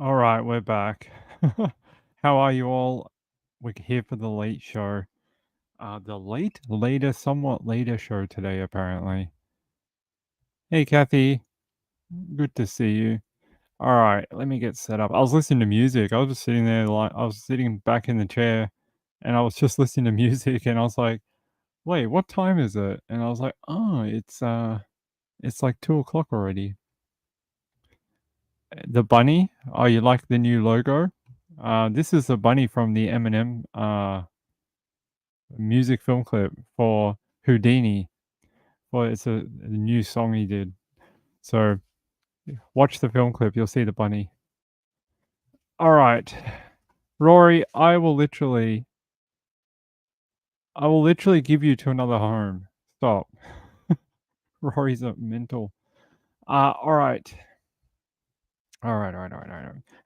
All right, we're back. How are you all? We're here for the late show. Somewhat later show today, apparently. Hey, Kathy. Good to see you. All right, let me get set up. I was listening to music. I was just sitting there, like, I was sitting back in the chair and I was just listening to music and I was like, wait, what time is it? And I was like, oh, it's like 2 o'clock already. The bunny? Oh, you like the new logo? This is the bunny from the Eminem music film clip for Houdini. Well, it's a new song he did. So watch the film clip, you'll see the bunny. All right, Rory, I will literally give you to another home. Stop. Rory's a mental. All right. All right.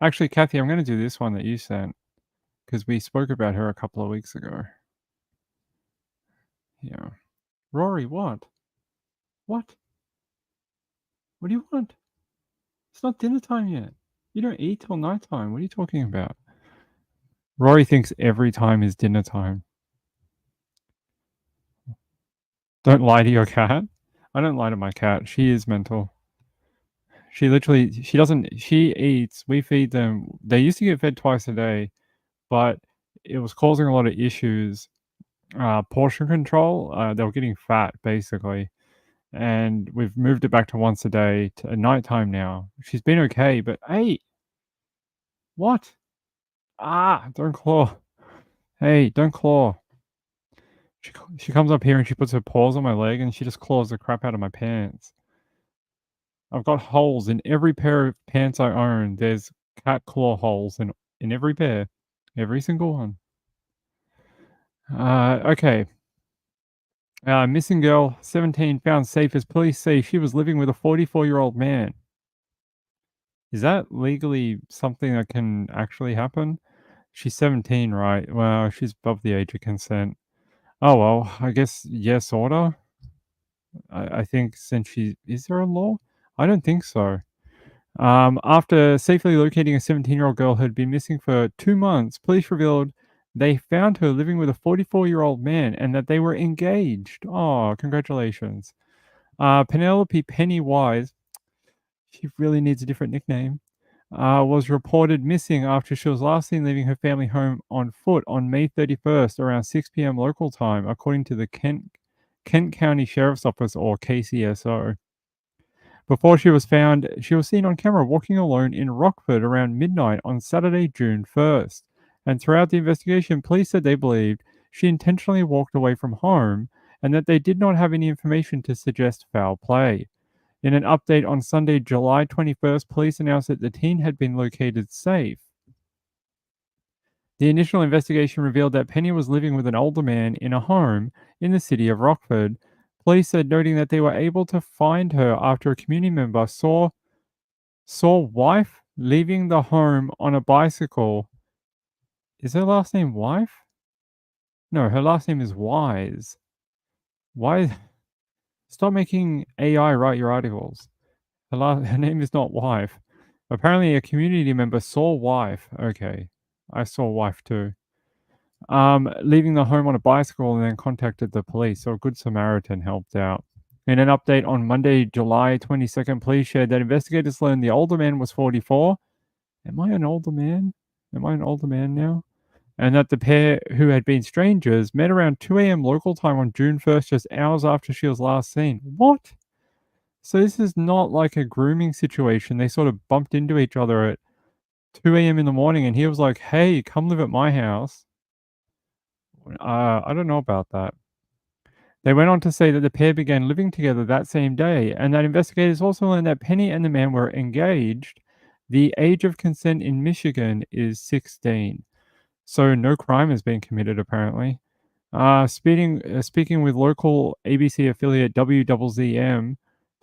Actually, Kathy, I'm going to do this one that you sent because we spoke about her a couple of weeks ago. Yeah. Rory, what? What? What do you want? It's not dinner time yet. You don't eat till nighttime. What are you talking about? Rory thinks every time is dinner time. Don't lie to your cat. I don't lie to my cat. She is mental. She eats, we feed them. They used to get fed twice a day, but it was causing a lot of issues. Portion control, they were getting fat basically. And we've moved it back to once a day to nighttime now. She's been okay, but hey, what? Don't claw. Hey, don't claw. She comes up here and she puts her paws on my leg and she just claws the crap out of my pants. I've got holes in every pair of pants I own. There's cat claw holes in every pair. Every single one. Okay. Missing girl, 17, found safe as police say she was living with a 44-year-old man. Is that legally something that can actually happen? She's 17, right? Well, she's above the age of consent. Oh, well, I guess yes, order. I think since is there a law? I don't think so. After safely locating a 17-year-old girl who had been missing for 2 months, police revealed they found her living with a 44-year-old man and that they were engaged. Oh, congratulations. Penelope Pennywise, she really needs a different nickname, was reported missing after she was last seen leaving her family home on foot on May 31st around 6 p.m. local time, according to the Kent County Sheriff's Office, or KCSO. Before she was found, she was seen on camera walking alone in Rockford around midnight on Saturday, June 1st. And throughout the investigation, police said they believed she intentionally walked away from home and that they did not have any information to suggest foul play. In an update on Sunday, July 21st, police announced that the teen had been located safe. The initial investigation revealed that Penny was living with an older man in a home in the city of Rockford. Police said, noting that they were able to find her after a community member saw wife leaving the home on a bicycle. Is her last name Wife? No, her last name is Wise. Why? Stop making AI write your articles. Her name is not Wife. Apparently, a community member saw Wife. Okay, I saw Wife too. Leaving the home on a bicycle and then contacted the police. So a good Samaritan helped out. In an update on Monday, July 22nd, police shared that investigators learned the older man was 44. Am I an older man? Am I an older man now? And that the pair, who had been strangers, met around 2 a.m. local time on June 1st, just hours after she was last seen. What? So this is not like a grooming situation. They sort of bumped into each other at 2 a.m. in the morning and he was like, hey, come live at my house. I don't know about that. They went on to say that the pair began living together that same day, and that investigators also learned that Penny and the man were engaged. The age of consent in Michigan is 16, so no crime has been committed, apparently. Speaking with local ABC affiliate WZZM,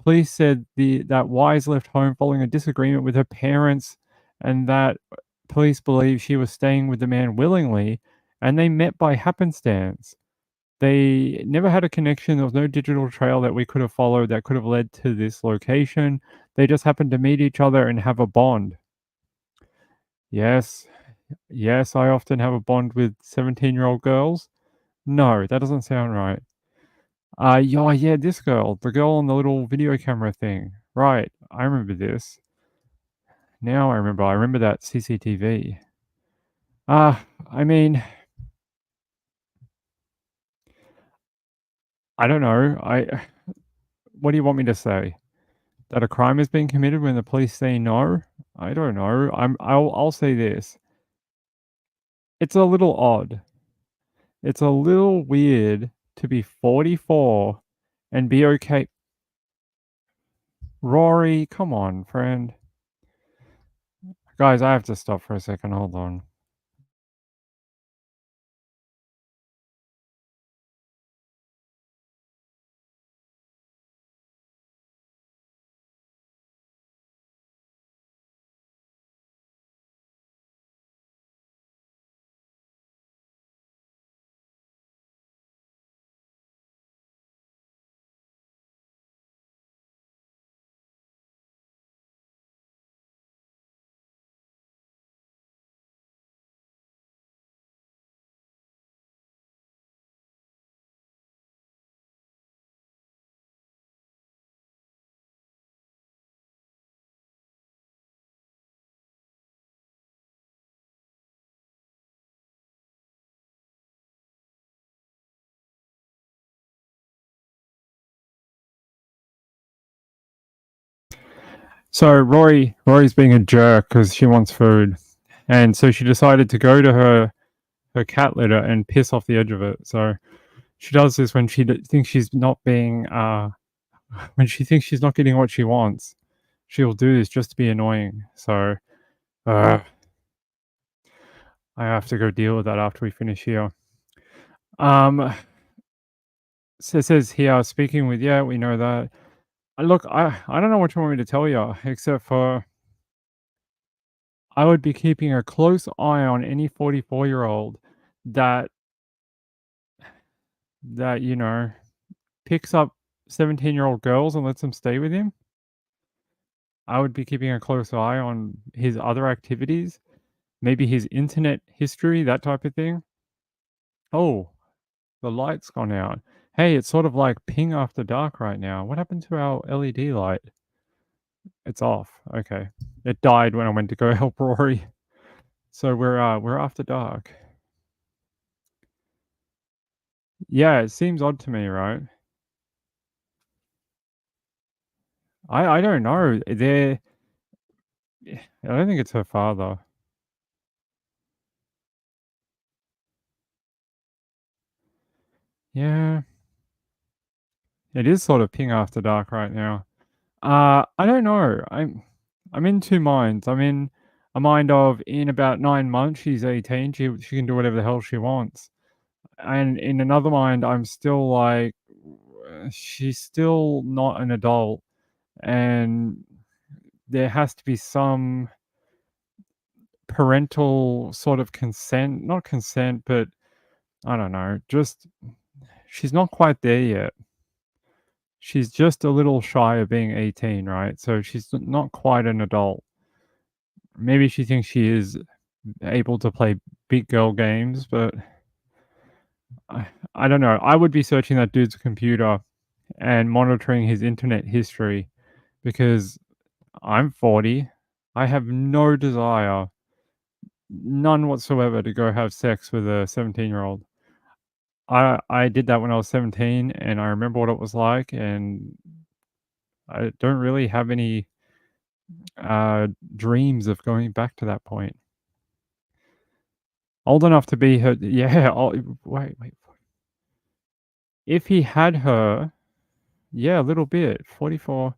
police said that Wise left home following a disagreement with her parents, and that police believe she was staying with the man willingly, and they met by happenstance. They never had a connection. There was no digital trail that we could have followed that could have led to this location. They just happened to meet each other and have a bond. Yes. Yes, I often have a bond with 17-year-old girls. No, that doesn't sound right. Yeah, this girl, the girl on the little video camera thing. Right, I remember this. Now I remember that CCTV. I mean, I don't know. What do you want me to say? That a crime has been committed when the police say no? I don't know. I'll say this. It's a little odd. It's a little weird to be 44 and be okay. Rory, come on, friend. Guys, I have to stop for a second. Hold on. So Rory's being a jerk because she wants food, and so she decided to go to her cat litter and piss off the edge of it. So she does this when she thinks she's not being when she thinks she's not getting what she wants. She'll do this just to be annoying. So uh, I have to go deal with that after we finish here. Um, so it says here, speaking with, yeah, we know that. Look, I don't know what you want me to tell you, except for I would be keeping a close eye on any 44-year-old that you know, picks up 17-year-old girls and lets them stay with him. I would be keeping a close eye on his other activities, maybe his internet history, that type of thing. Oh, the light's gone out. Hey, it's sort of like ping after dark right now. What happened to our LED light? It's off. Okay. It died when I went to go help Rory. So we're after dark. Yeah, it seems odd to me, right? I don't know. I don't think it's her father. Yeah, it is sort of ping after dark right now. I don't know. I'm in two minds. I'm in a mind of in about 9 months she's 18. She can do whatever the hell she wants. And in another mind, I'm still like, she's still not an adult, and there has to be some parental sort of consent. Not consent, but I don't know. Just she's not quite there yet. She's just a little shy of being 18, right? So she's not quite an adult. Maybe she thinks she is able to play big girl games, but I don't know. I would be searching that dude's computer and monitoring his internet history because I'm 40. I have no desire, none whatsoever, to go have sex with a 17-year-old. I did that when I was 17 and I remember what it was like, and I don't really have any dreams of going back to that point. Old enough to be her, yeah. Wait. If he had her, yeah, a little bit. 44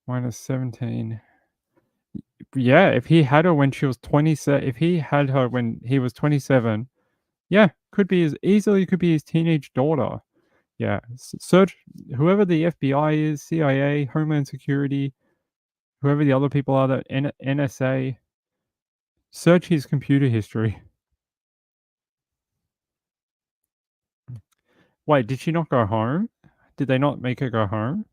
minus 17. Yeah, if he had her when she was 27, if he had her when he was 27, yeah, could be as easily could be his teenage daughter. Yeah, search whoever the FBI is, CIA, Homeland Security, whoever the other people are, that NSA. Search his computer history. Wait, did she not go home? Did they not make her go home?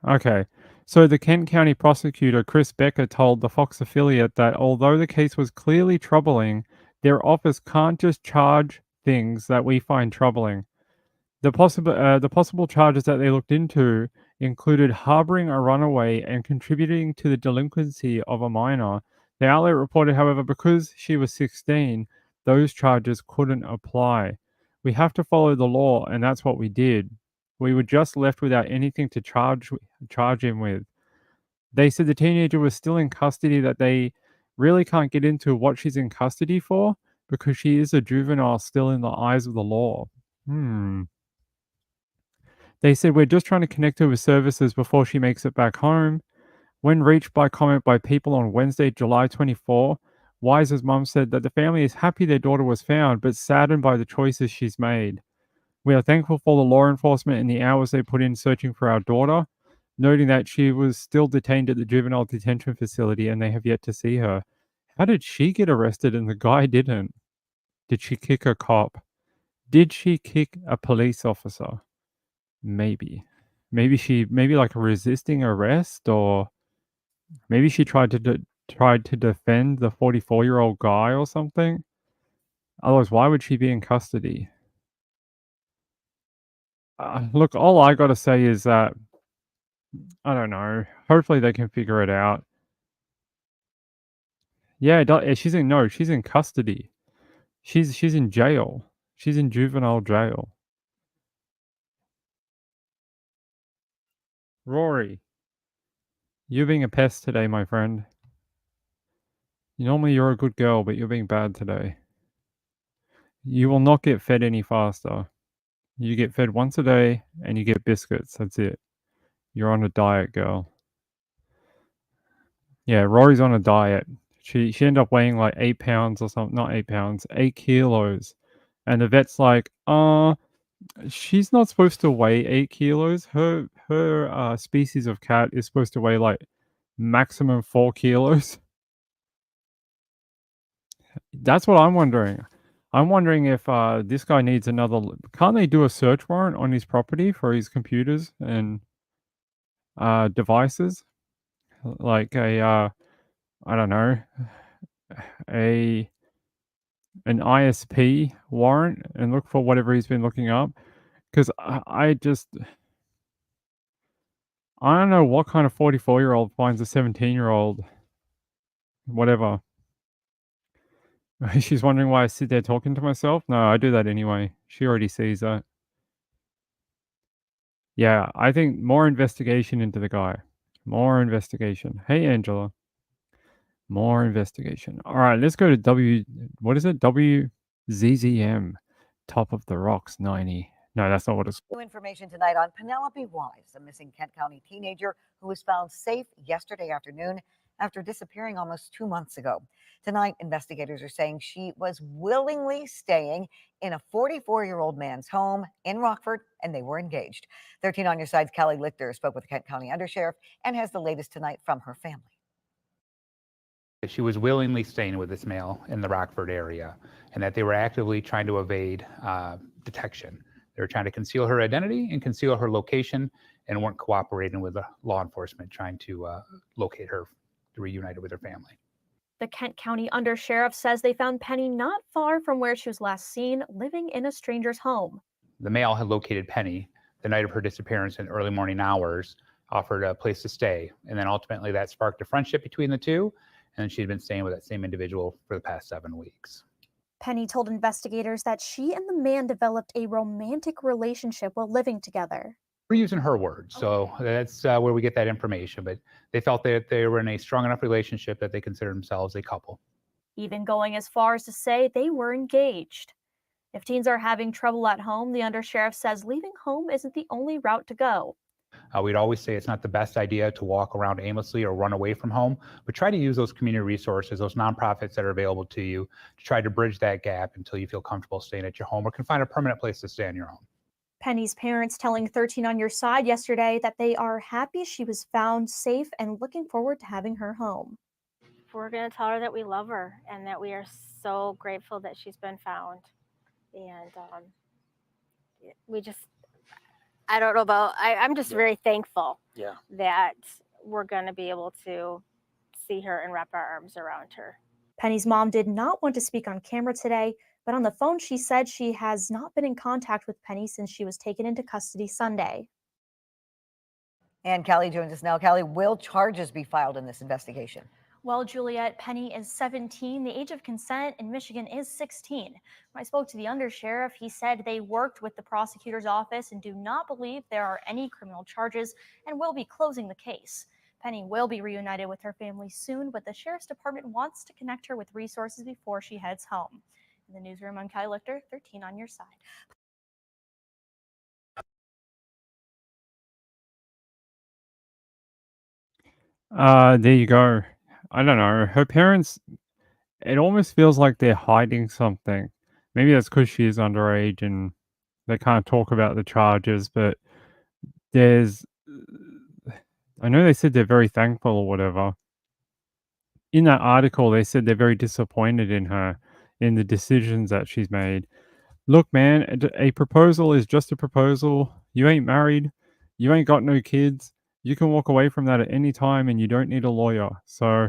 Okay. So the Kent County prosecutor, Chris Becker, told the Fox affiliate that although the case was clearly troubling, their office can't just charge things that we find troubling. The possible charges that they looked into included harboring a runaway and contributing to the delinquency of a minor. The outlet reported, however, because she was 16, those charges couldn't apply. We have to follow the law, and that's what we did. We were just left without anything to charge him with. They said the teenager was still in custody, that they really can't get into what she's in custody for because she is a juvenile still in the eyes of the law. They said, "We're just trying to connect her with services before she makes it back home." When reached by comment by People on Wednesday, July 24, Wise's mum said that the family is happy their daughter was found, but saddened by the choices she's made. "We are thankful for the law enforcement and the hours they put in searching for our daughter," noting that she was still detained at the juvenile detention facility and they have yet to see her. How did she get arrested and the guy didn't? Did she kick a cop? Did she kick a police officer? Maybe. Maybe like resisting arrest, or maybe she tried to defend the 44-year-old guy or something. Otherwise, why would she be in custody? Look, all I gotta say is that I don't know. Hopefully, they can figure it out. Yeah, she's in custody. She's in jail. She's in juvenile jail. Rory, you're being a pest today, my friend. Normally you're a good girl, but you're being bad today. You will not get fed any faster. You get fed once a day and you get biscuits. That's it. You're on a diet, girl. Yeah, Rory's on a diet. She ended up weighing like 8 pounds or something. Not 8 pounds, 8 kilos. And the vet's like, she's not supposed to weigh 8 kilos. Her species of cat is supposed to weigh like maximum 4 kilos. That's what I'm wondering. I'm wondering if this guy needs another. Can't they do a search warrant on his property for his computers and devices? Like I don't know, a an ISP warrant and look for whatever he's been looking up. Because I don't know what kind of 44-year-old finds a 17-year-old, whatever. She's wondering why I sit there talking to myself. No, I do that anyway. She already sees that. Yeah, I think more investigation into the guy. More investigation. Hey, Angela. More investigation. All right, let's go to what is it? WZZM, Top of the Rocks 90. No, that's not what it's New information tonight on Penelope Wise, a missing Kent County teenager who was found safe yesterday afternoon after disappearing almost 2 months ago. Tonight, investigators are saying she was willingly staying in a 44-year-old man's home in Rockford, and they were engaged. 13 on your side's Callie Lichter spoke with the Kent County Undersheriff and has the latest tonight from her family. She was willingly staying with this male in the Rockford area, and that they were actively trying to evade detection. They were trying to conceal her identity and conceal her location, and weren't cooperating with the law enforcement trying to locate her, to reunite her with her family. The Kent County Undersheriff says they found Penny not far from where she was last seen, living in a stranger's home. The male had located Penny the night of her disappearance in early morning hours, offered a place to stay, and then ultimately that sparked a friendship between the two, and she'd been staying with that same individual for the past 7 weeks. Penny told investigators that she and the man developed a romantic relationship while living together. We're using her words, so that's where we get that information, but they felt that they were in a strong enough relationship that they considered themselves a couple. Even going as far as to say they were engaged. If teens are having trouble at home, the Undersheriff says leaving home isn't the only route to go. We'd always say it's not the best idea to walk around aimlessly or run away from home, but try to use those community resources, those nonprofits that are available to you, to try to bridge that gap until you feel comfortable staying at your home or can find a permanent place to stay on your own. Penny's parents telling 13 on your side yesterday that they are happy she was found safe and looking forward to having her home. We're going to tell her that we love her and that we are so grateful that she's been found. And we just, I don't know about, I'm just very thankful that we're going to be able to see her and wrap our arms around her. Penny's mom did not want to speak on camera today, but on the phone she said she has not been in contact with Penny since she was taken into custody Sunday. And Callie joins us now. Callie, will charges be filed in this investigation? Well, Juliet, Penny is 17. The age of consent in Michigan is 16. When I spoke to the undersheriff, he said they worked with the prosecutor's office and do not believe there are any criminal charges and will be closing the case. Penny will be reunited with her family soon, but the sheriff's department wants to connect her with resources before she heads home. In the newsroom, I'm Kelly Lichter, 13 on your side. There you go. I don't know. Her parents, it almost feels like they're hiding something. Maybe that's because she is underage and they can't talk about the charges, but there's. I know they said they're very thankful or whatever. In that article, they said they're very disappointed in her, in the decisions that she's made. Look, man, a proposal is just a proposal. You ain't married. You ain't got no kids. You can walk away from that at any time and you don't need a lawyer. So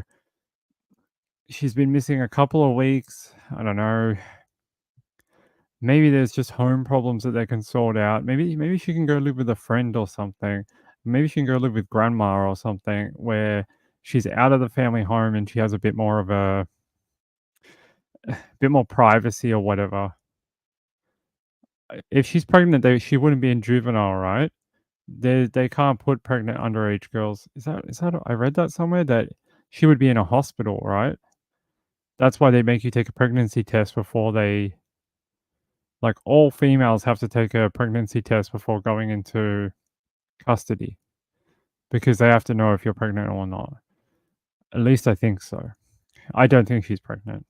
she's been missing a couple of weeks. I don't know. Maybe there's just home problems that they can sort out. Maybe she can go live with a friend or something. Maybe she can go live with grandma or something where she's out of the family home and she has a bit more of a bit more privacy or whatever. If she's pregnant, she wouldn't be in juvenile, right? They can't put pregnant underage girls. Is that I read that somewhere that she would be in a hospital, right? That's why they make you take a pregnancy test before they like all females have to take a pregnancy test before going into custody because they have to know if you're pregnant or not. At least I think so. I don't think she's pregnant.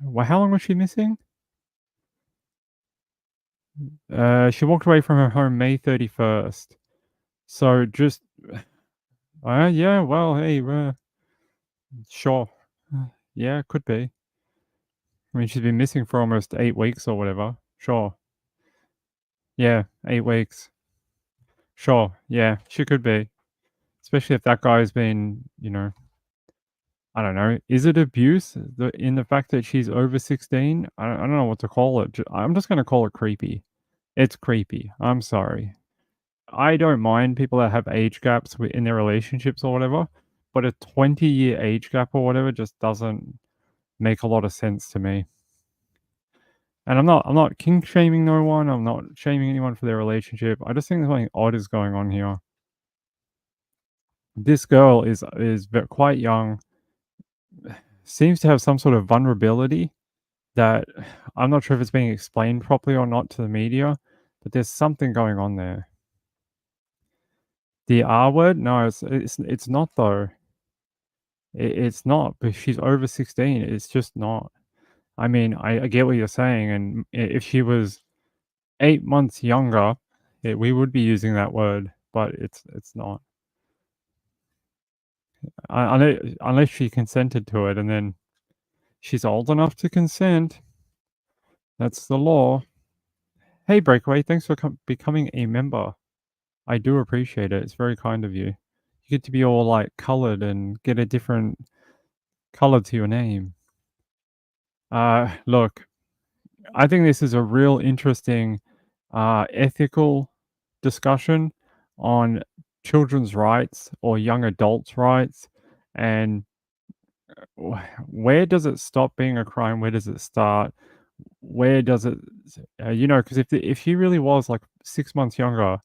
Well, how long was she missing? She walked away from her home May 31st. So just, yeah, well, hey, sure. Yeah, could be. I mean, she's been missing for almost 8 weeks or whatever. Sure. Yeah, 8 weeks. Sure. Yeah, she could be. Especially if that guy's been, I don't know. Is it abuse in the fact that she's over 16? I don't know what to call it. I'm just going to call it creepy. It's creepy. I'm sorry. I don't mind people that have age gaps in their relationships or whatever, but a 20-year age gap or whatever just doesn't make a lot of sense to me. And I'm not kink shaming no one. I'm not shaming anyone for their relationship. I just think something odd is going on here. This girl is quite young, seems to have some sort of vulnerability that I'm not sure if it's being explained properly or not to the media, but there's something going on there. The R word? No, it's not though. It's not, but she's over 16. It's just not. I mean, I get what you're saying, and if she was 8 months younger, we would be using that word, but it's not. Unless she consented to it, and then she's old enough to consent. That's the law. Hey, Breakaway, thanks for becoming a member. I do appreciate it. It's very kind of you. You get to be all like colored and get a different color to your name. Look, I think this is a real interesting ethical discussion on children's rights or young adults' rights, and where does it stop being a crime? Where does it start? Where does it, because if she really was like 6 months younger,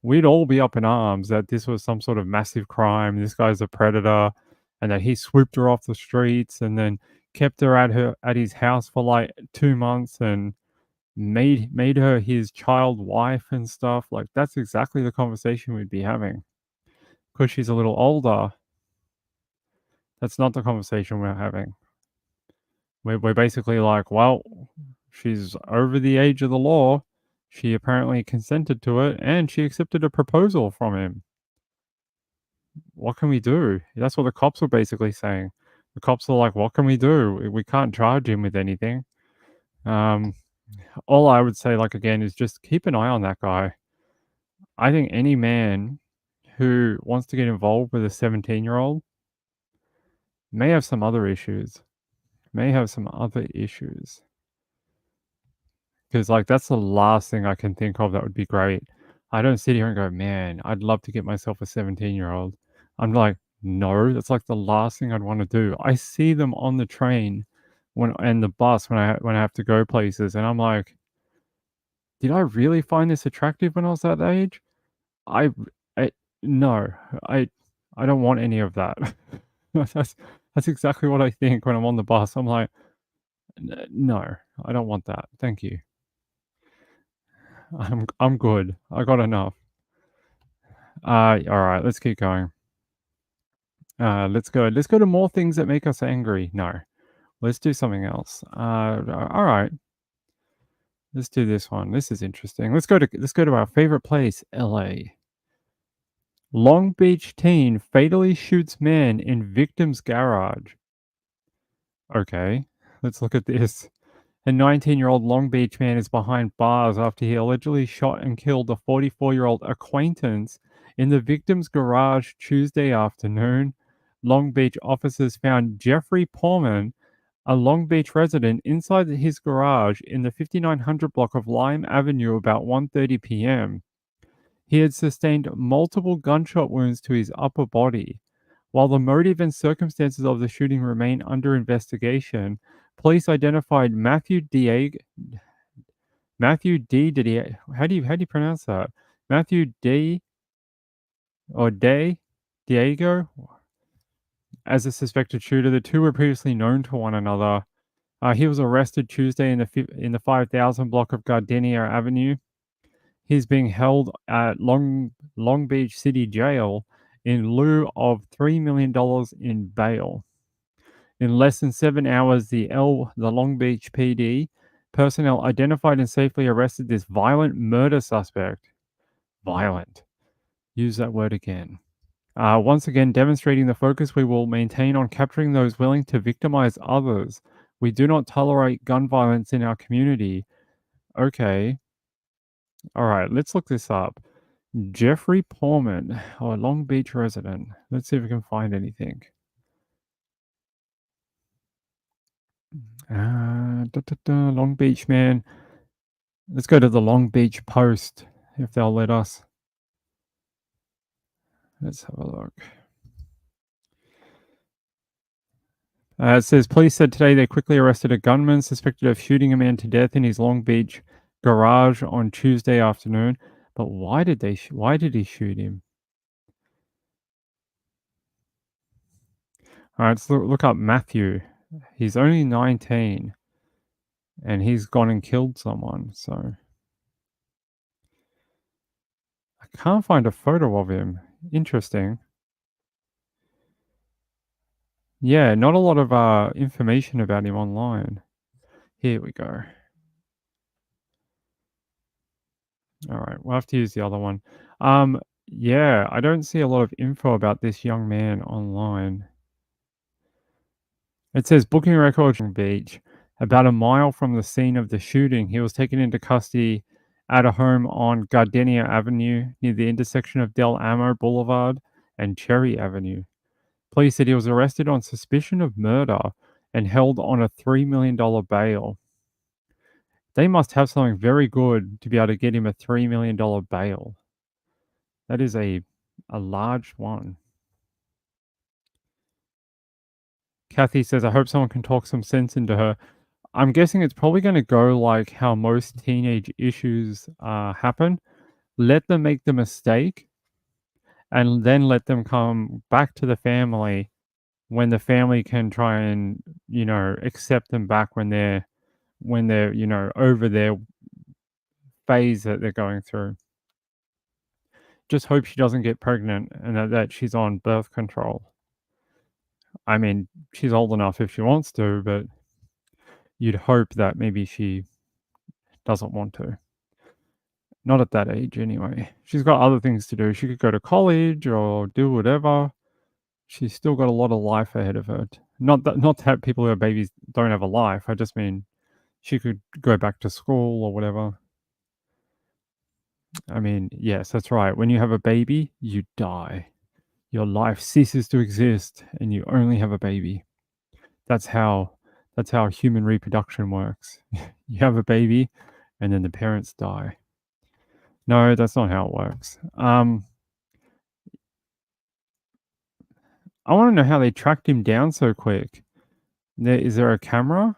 we'd all be up in arms that this was some sort of massive crime. This guy's a predator, and that he swooped her off the streets and then kept her at his house for like 2 months and made her his child wife and stuff. Like that's exactly the conversation we'd be having. Because she's a little older, that's not the conversation we're having. We're basically like, well, she's over the age of the law. She apparently consented to it, and she accepted a proposal from him. What can we do? That's what the cops were basically saying. The cops are like, what can we do? We can't charge him with anything. All I would say, like, again, is just keep an eye on that guy. I think any man who wants to get involved with a 17-year-old may have some other issues. Because, like, that's the last thing I can think of that would be great. I don't sit here and go, man, I'd love to get myself a 17-year-old. I'm like, no, that's like the last thing I'd want to do. I see them on the train and the bus when I have to go places, and I'm like, did I really find this attractive when I was that age? I, I no, I don't want any of that. that's exactly what I think when I'm on the bus. I'm like, no, I don't want that. Thank you. I'm good. I got enough. All right, let's keep going. Let's go to more things that make us angry. No, let's do something else. All right, let's do this one. This is interesting. Let's go to our favorite place, LA. Long Beach teen fatally shoots man in victim's garage. Okay, let's look at this. A 19-year-old Long Beach man is behind bars after he allegedly shot and killed a 44-year-old acquaintance in the victim's garage Tuesday afternoon. Long Beach officers found Jeffrey Porman, a Long Beach resident, inside his garage in the 5900 block of Lime Avenue about 1:30 p.m. He had sustained multiple gunshot wounds to his upper body. While the motive and circumstances of the shooting remain under investigation, police identified Matthew D. How do you pronounce that? Matthew D. or Diego as a suspected shooter. The two were previously known to one another. He was arrested Tuesday in the 5000 block of Gardenia Avenue. He's being held at Long Beach City Jail in lieu of $3 million in bail. In less than 7 hours, the Long Beach PD personnel identified and safely arrested this violent murder suspect. Violent. Use that word again. Once again, demonstrating the focus we will maintain on capturing those willing to victimize others. We do not tolerate gun violence in our community. Okay. All right, let's look this up. Jeffrey Porman, a Long Beach resident. Let's see if we can find anything. Long Beach man. Let's go to the Long Beach Post, if they'll let us. Let's have a look. It says police said today they quickly arrested a gunman suspected of shooting a man to death in his Long Beach garage on Tuesday afternoon. But why did he shoot him? All right, let's look up Matthew. He's only 19, and he's gone and killed someone. So I can't find a photo of him. Interesting. Yeah, not a lot of information about him online. Here we go. All right, we'll have to use the other one. Yeah, I don't see a lot of info about this young man online. It says booking record Long Beach. About a mile from the scene of the shooting, he was taken into custody at a home on Gardenia Avenue near the intersection of Del Amo Boulevard and Cherry Avenue. Police said he was arrested on suspicion of murder and held on a $3 million bail. They must have something very good to be able to get him a $3 million bail. That is a large one. Kathy says, I hope someone can talk some sense into her. I'm guessing it's probably going to go like how most teenage issues happen. Let them make the mistake and then let them come back to the family when the family can try and, accept them back when they're, over their phase that they're going through. Just hope she doesn't get pregnant and that she's on birth control. I mean, she's old enough if she wants to, but you'd hope that maybe she doesn't want to. Not at that age anyway. She's got other things to do. She could go to college or do whatever. She's still got a lot of life ahead of her. Not that people who have babies don't have a life. I just mean she could go back to school or whatever. I mean, yes, that's right. When you have a baby, you die. Your life ceases to exist and you only have a baby. That's how human reproduction works. You have a baby and then the parents die. No, that's not how it works. I want to know how they tracked him down so quick. Is there a camera?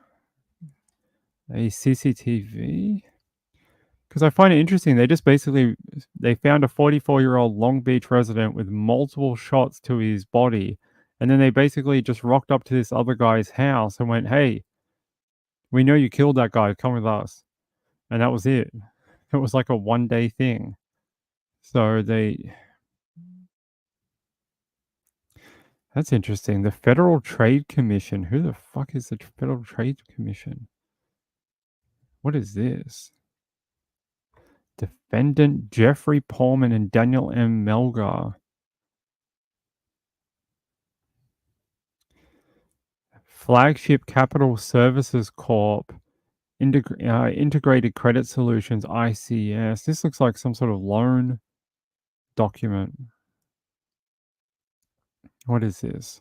A CCTV? Because I find it interesting. They just basically they found a 44-year-old Long Beach resident with multiple shots to his body, and then they basically just rocked up to this other guy's house and went, "Hey, we know you killed that guy. Come with us." And that was it. It was like a one-day thing. So that's interesting. The Federal Trade Commission. Who the fuck is the Federal Trade Commission? What is this? Defendant Jeffrey Pullman and Daniel M. Melgar. Flagship Capital Services Corp. Integrated Credit Solutions, ICS. This looks like some sort of loan document. What is this?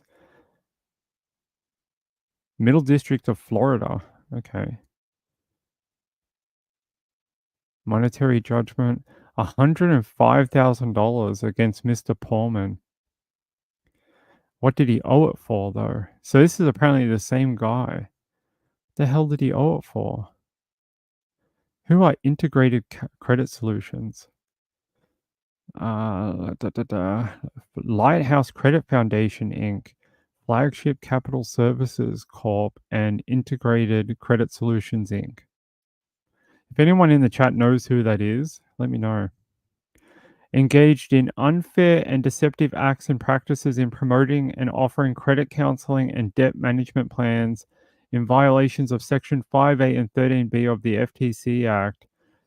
Middle District of Florida. Okay. Monetary judgment. $105,000 against Mr. Pullman. What did he owe it for, though? So this is apparently the same guy. What the hell did he owe it for? Who are Integrated Credit Solutions? Lighthouse Credit Foundation, Inc., Flagship Capital Services Corp., and Integrated Credit Solutions, Inc. If anyone in the chat knows who that is, let me know. Engaged in unfair and deceptive acts and practices in promoting and offering credit counseling and debt management plans in violations of Section 5A and 13B of the FTC Act.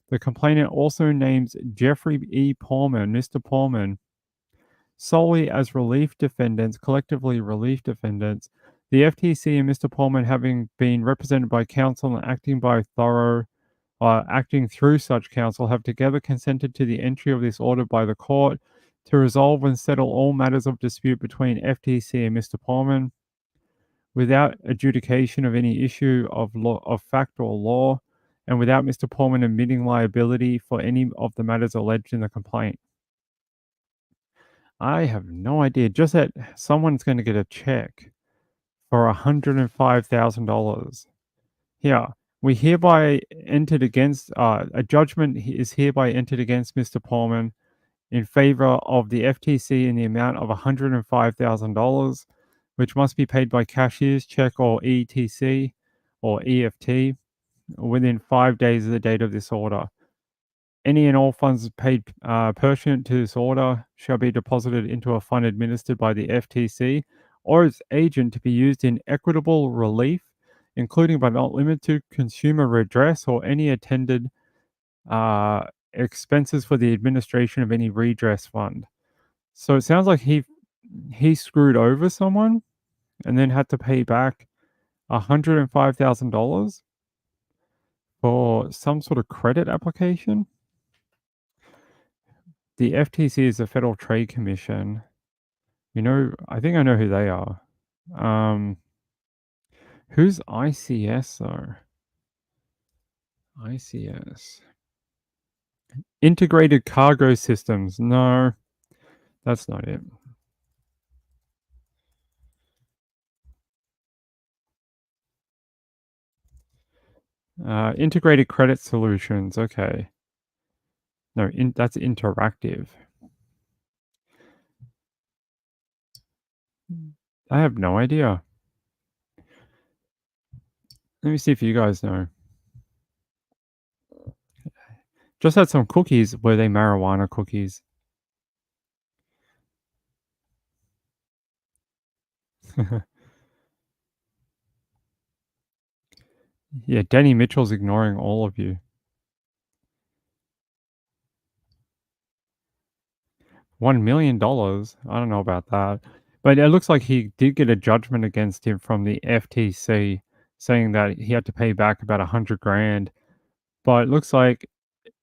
The complainant also names Jeffrey E. Pullman, Mr. Pullman, solely as relief defendants, collectively relief defendants. The FTC and Mr. Pullman, having been represented by counsel and acting through such counsel, have together consented to the entry of this order by the court to resolve and settle all matters of dispute between FTC and Mr. Pullman without adjudication of any issue of fact or law, and without Mr. Pullman admitting liability for any of the matters alleged in the complaint. I have no idea. Just that someone's going to get a check for $105,000. Here, we hereby entered against, a judgment is hereby entered against Mr. Pullman in favor of the FTC in the amount of $105,000, which must be paid by cashier's check or ETC or EFT within 5 days of the date of this order. Any and all funds paid pursuant to this order shall be deposited into a fund administered by the FTC or its agent to be used in equitable relief, including but not limited to consumer redress or any attended expenses for the administration of any redress fund. So it sounds like he screwed over someone and then had to pay back $105,000 for some sort of credit application. The FTC is the Federal Trade Commission. I think I know who they are. Who's ICS though? ICS. Integrated Cargo Systems. No, that's not it. Integrated Credit Solutions. Okay. No, that's Interactive. I have no idea. Let me see if you guys know. Just had some cookies. Were they marijuana cookies? Yeah, Danny Mitchell's ignoring all of you. $1 million? I don't know about that. But it looks like he did get a judgment against him from the FTC saying that he had to pay back about $100,000. But it looks like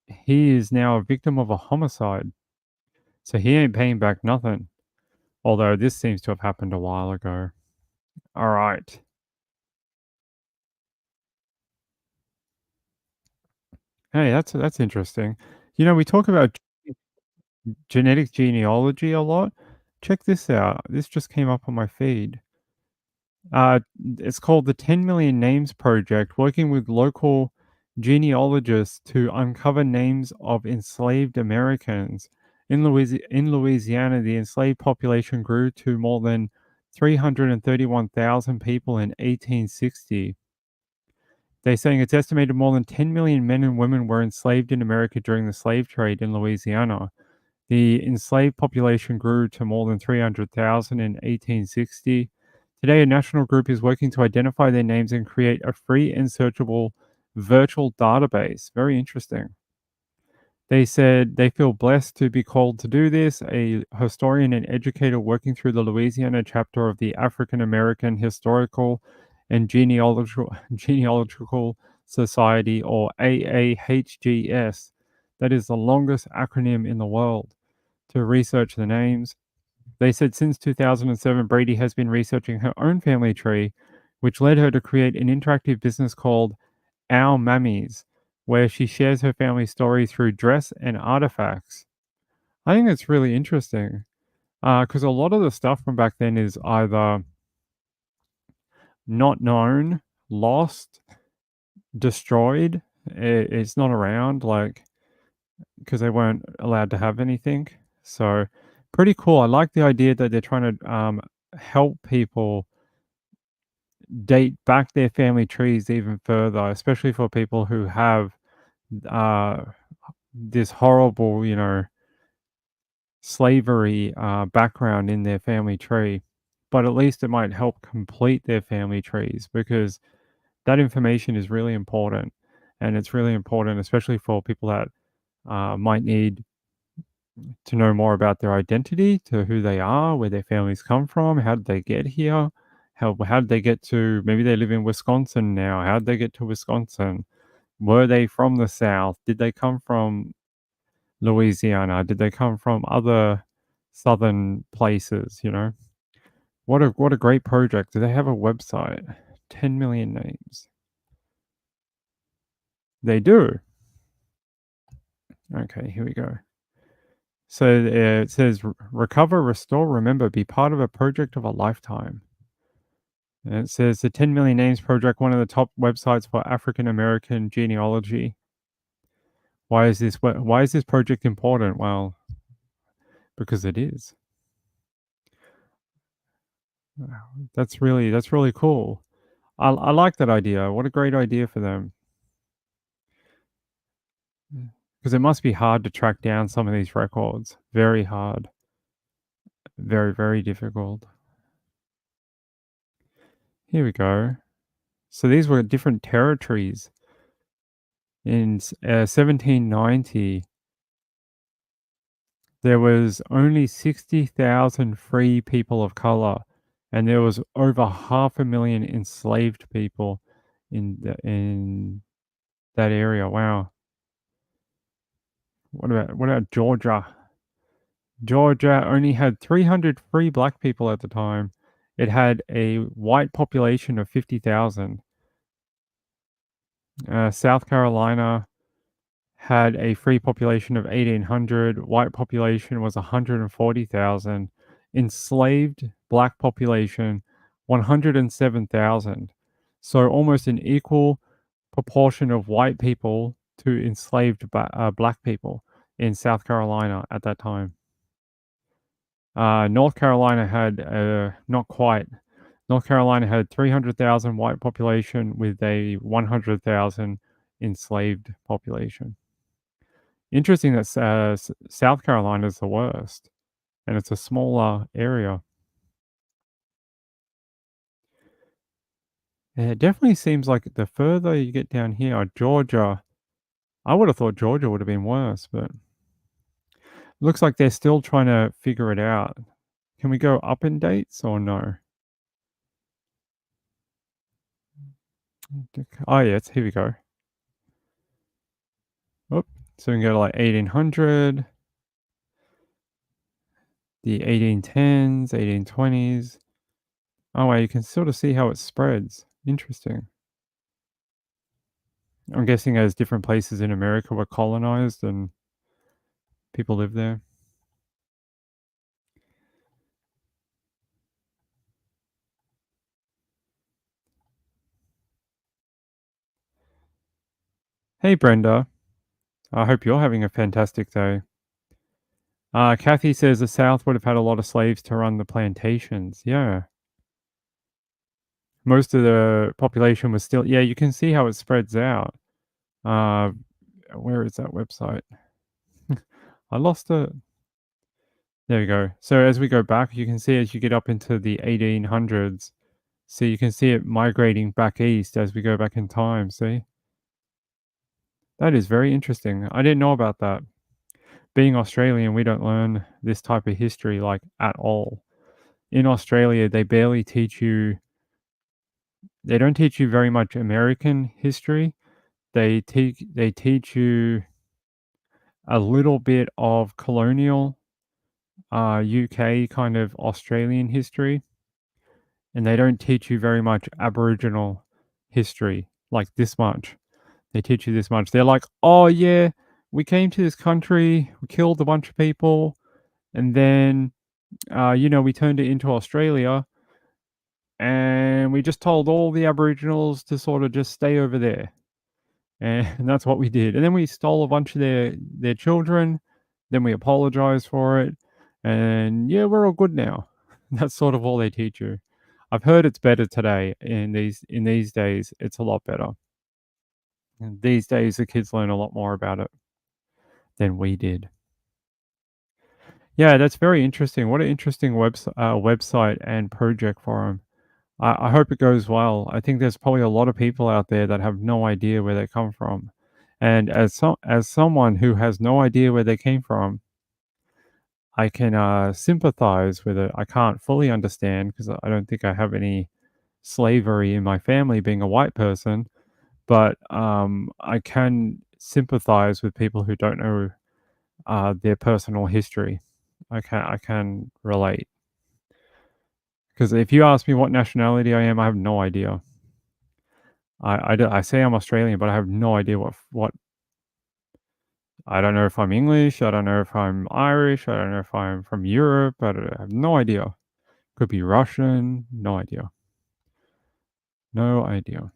he is now a victim of a homicide. So he ain't paying back nothing. Although this seems to have happened a while ago. All right. Hey, that's interesting. You know, we talk about genetic genealogy a lot. Check this out. This just came up on my feed. Uh, it's called the 10 Million Names Project, working with local genealogists to uncover names of enslaved Americans. In Louisiana, the enslaved population grew to more than 331,000 people in 1860. They're saying it's estimated more than 10 million men and women were enslaved in America during the slave trade in Louisiana. The enslaved population grew to more than 300,000 in 1860. Today, a national group is working to identify their names and create a free and searchable virtual database. Very interesting. They said they feel blessed to be called to do this. A historian and educator working through the Louisiana chapter of the African American Historical and Genealogical Society, or AAHGS, that is the longest acronym in the world, to research the names. They said since 2007, Brady has been researching her own family tree, which led her to create an interactive business called Our Mammies, where she shares her family story through dress and artifacts. I think it's really interesting because a lot of the stuff from back then is either not known, lost, destroyed. It's not around, like, because they weren't allowed to have anything. So, pretty cool. I like the idea that they're trying to help people date back their family trees even further, especially for people who have uh, this horrible, slavery background in their family tree. But at least it might help complete their family trees because that information is really important. And it's really important, especially for people that might need to know more about their identity, to who they are, where their families come from, how did they get here, how did they get to, maybe they live in Wisconsin now, how did they get to Wisconsin? Were they from the South? Did they come from Louisiana? Did they come from other southern places, What a great project. Do they have a website? 10 million names. They do. Okay, here we go. So it says recover, restore, remember, be part of a project of a lifetime. And it says the 10 Million Names Project, one of the top websites for African American genealogy. Why is this project important? Well, because it is. That's really cool. I like that idea. What a great idea for them. Because it must be hard to track down some of these records. Very hard. Very, very difficult. Here we go. So these were different territories. In 1790, there was only 60,000 free people of color, and there was over 500,000 enslaved people in that area. Wow. What about Georgia? Georgia only had 300 free black people at the time. It had a white population of 50,000. South Carolina had a free population of 1,800. White population was 140,000. Enslaved black population, 107,000. So almost an equal proportion of white people to enslaved black people in South Carolina at that time. North Carolina had not quite. North Carolina had 300,000 white population with a 100,000 enslaved population. Interesting that South Carolina is the worst, and it's a smaller area. And it definitely seems like the further you get down here, Georgia, I would have thought Georgia would have been worse, but looks like they're still trying to figure it out. Can we go up in dates or no? Oh, yeah, here we go. Oh, So we can go to like 1800, the 1810s, 1820s. Oh, wow, you can sort of see how it spreads. Interesting. I'm guessing as different places in America were colonized and people lived there. Hey, Brenda. I hope you're having a fantastic day. Kathy says the South would have had a lot of slaves to run the plantations. Yeah. Most of the population was still, yeah, you can see how it spreads out. Where is that website? I lost it. There we go. So as we go back, you can see as you get up into the 1800s, so you can see it migrating back east as we go back in time. See? That is very interesting. I didn't know about that. Being Australian, we don't learn this type of history like at all. In Australia, they barely teach you, they don't teach you very much American history. They teach you a little bit of colonial UK kind of Australian history, and they don't teach you very much Aboriginal history, like this much. They teach you this much. They're like, oh yeah, we came to this country, we killed a bunch of people, and then we turned it into Australia, and we just told all the Aboriginals to sort of just stay over there. And that's what we did. And then we stole a bunch of their children. Then we apologized for it. And yeah, we're all good now. That's sort of all they teach you. I've heard it's better today. In these days, it's a lot better. And these days, the kids learn a lot more about it than we did. Yeah, that's very interesting. What an interesting website and project for them. I hope it goes well. I think there's probably a lot of people out there that have no idea where they come from. And as someone who has no idea where they came from, I can sympathize with it. I can't fully understand because I don't think I have any slavery in my family being a white person, but I can sympathize with people who don't know their personal history. I can relate. Because if you ask me what nationality I am, I have no idea. I say I'm Australian, but I have no idea what. I don't know if I'm English. I don't know if I'm Irish. I don't know if I'm from Europe. I have no idea. Could be Russian. No idea. No idea.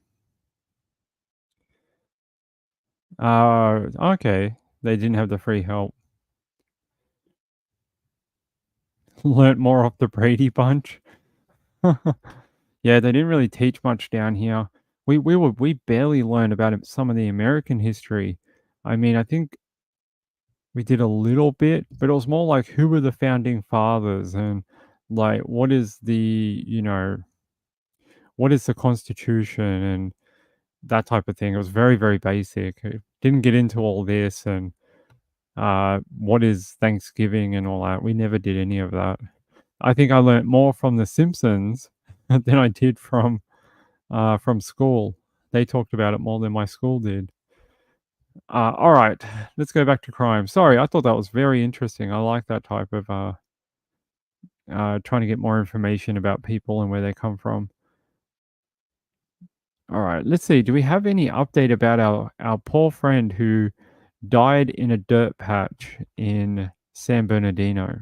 Okay. They didn't have the free help. Learnt more off the Brady Bunch. Yeah, they didn't really teach much down here. We barely learned about some of the American history. I mean, I think we did a little bit, but it was more like who were the founding fathers and like what is the Constitution and that type of thing. It was very, very basic. It didn't get into all this and what is Thanksgiving and all that. We never did any of that. I think I learned more from The Simpsons than I did from school. They talked about it more than my school did. All right, let's go back to crime. Sorry, I thought that was very interesting. I like that type of trying to get more information about people and where they come from. All right, let's see. Do we have any update about our poor friend who died in a dirt patch in San Bernardino?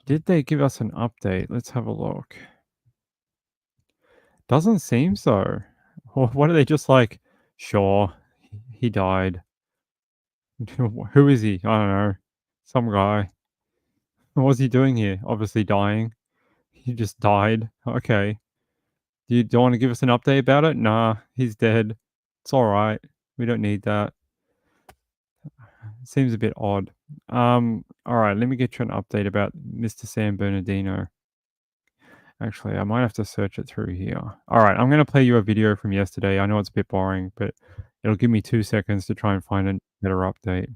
Did they give us an update? Let's have a look. Doesn't seem so. Or what are they just like, sure, he died. Who is he? I don't know. Some guy. What's he doing here? Obviously dying. He just died. Okay. Do you want to give us an update about it? Nah, he's dead. It's all right. We don't need that. Seems a bit odd. All right, let me get you an update about Mr. San Bernardino. Actually, I might have to search it through here. All right, I'm going to play you a video from yesterday. I know it's a bit boring, but it'll give me 2 seconds to try and find a better update.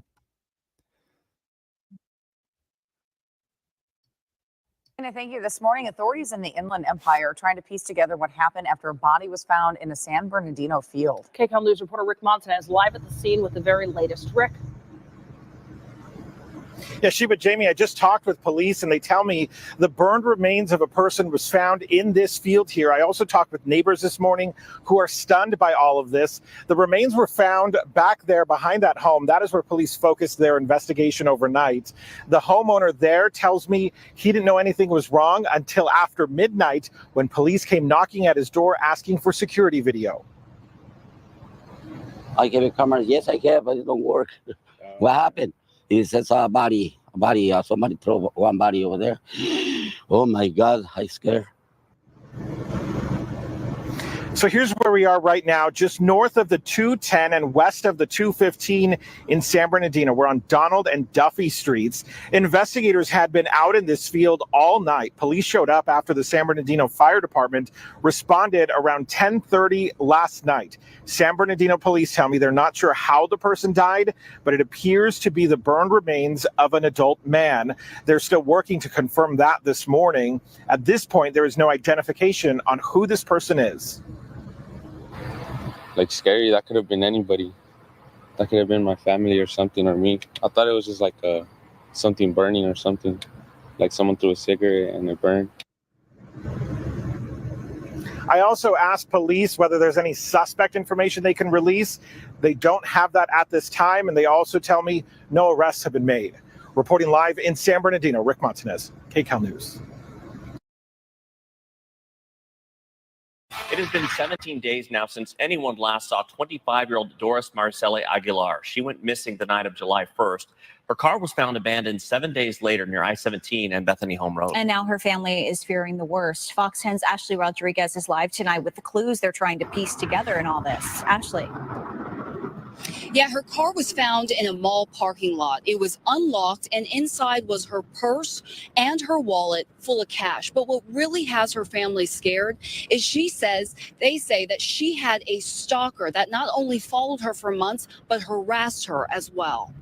Thank you. This morning, authorities in the Inland Empire are trying to piece together what happened after a body was found in a San Bernardino field. KCAL News reporter Rick Montanez live at the scene with the very latest. Rick. Yeah, Sheba, Jamie, I just talked with police and they tell me the burned remains of a person was found in this field here. I also talked with neighbors this morning who are stunned by all of this. The remains were found back there behind that home. That is where police focused their investigation overnight. The homeowner there tells me he didn't know anything was wrong until after midnight when police came knocking at his door asking for security video. I gave a camera. Yes, I have, but it don't work. What happened? He says a body. Somebody throw one body over there. Oh my God, I scared. So here's where we are right now, just north of the 210 and west of the 215 in San Bernardino. We're on Donald and Duffy Streets. Investigators had been out in this field all night. Police showed up after the San Bernardino Fire Department responded around 10:30 last night. San Bernardino police tell me they're not sure how the person died, but it appears to be the burned remains of an adult man. They're still working to confirm that this morning. At this point, there is no identification on who this person is. Like scary, that could have been anybody. That could have been my family or something, or me. I thought it was just like something burning or something, like someone threw a cigarette and it burned. I also asked police whether there's any suspect information they can release. They don't have that at this time, and they also tell me no arrests have been made. Reporting live in San Bernardino, Rick Montanez, KCAL News. It has been 17 days now since anyone last saw 25-year-old Doris Marceli Aguilar. She went missing the night of July 1st. Her car was found abandoned 7 days later near I-17 and Bethany Home Road. And now her family is fearing the worst. Fox 10's Ashley Rodriguez is live tonight with the clues they're trying to piece together in all this. Ashley. Yeah, her car was found in a mall parking lot. It was unlocked, and inside was her purse and her wallet full of cash. But what really has her family scared is they say that she had a stalker that not only followed her for months, but harassed her as well.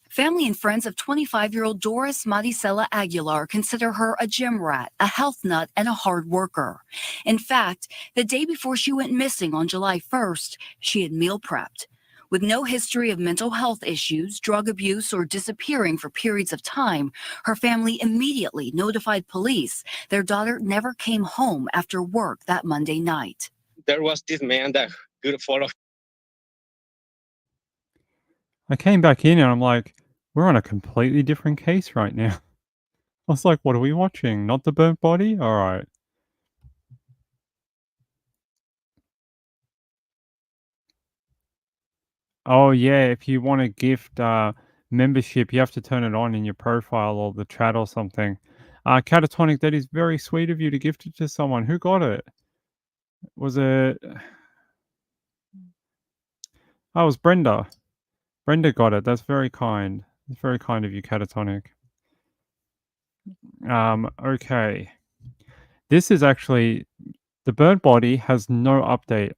Family and friends of 25-year-old Doris Maricela Aguilar consider her a gym rat, a health nut, and a hard worker. In fact, the day before she went missing on July 1st, she had meal prepped. With no history of mental health issues, drug abuse, or disappearing for periods of time, her family immediately notified police their daughter never came home after work that Monday night. There was this man that could follow. I came back in and I'm like, we're on a completely different case right now. I was like, what are we watching? Not the burnt body? All right. Oh, yeah. If you want to gift membership, you have to turn it on in your profile or the chat or something. Catatonic, that is very sweet of you to gift it to someone. Who got it? Was it? Oh, it was Brenda. Brenda got it. That's very kind. It's very kind of you, Catatonic. Okay. This is actually, the burnt body has no update.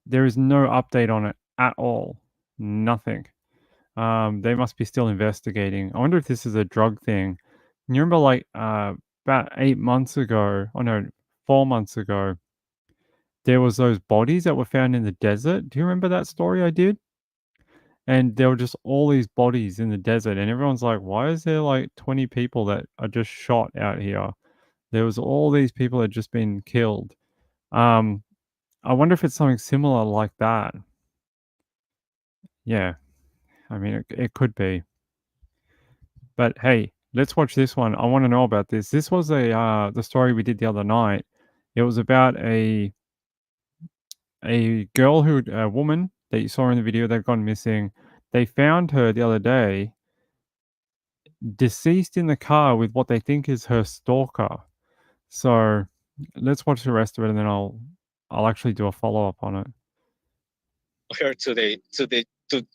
There is no update on it at all. Nothing. They must be still investigating. I wonder if this is a drug thing. You remember like about 8 months ago, 4 months ago, there was those bodies that were found in the desert. Do you remember that story I did? And there were just all these bodies in the desert, and everyone's like, why is there like 20 people that are just shot out here? There was all these people that had just been killed. I wonder if it's something similar like that. Yeah, I mean, it could be. But hey, let's watch this one. I want to know about this. This was the story we did the other night. It was about a woman that you saw in the video that gone missing. They found her the other day deceased in the car with what they think is her stalker. So let's watch the rest of it, and then I'll actually do a follow-up on it. Her to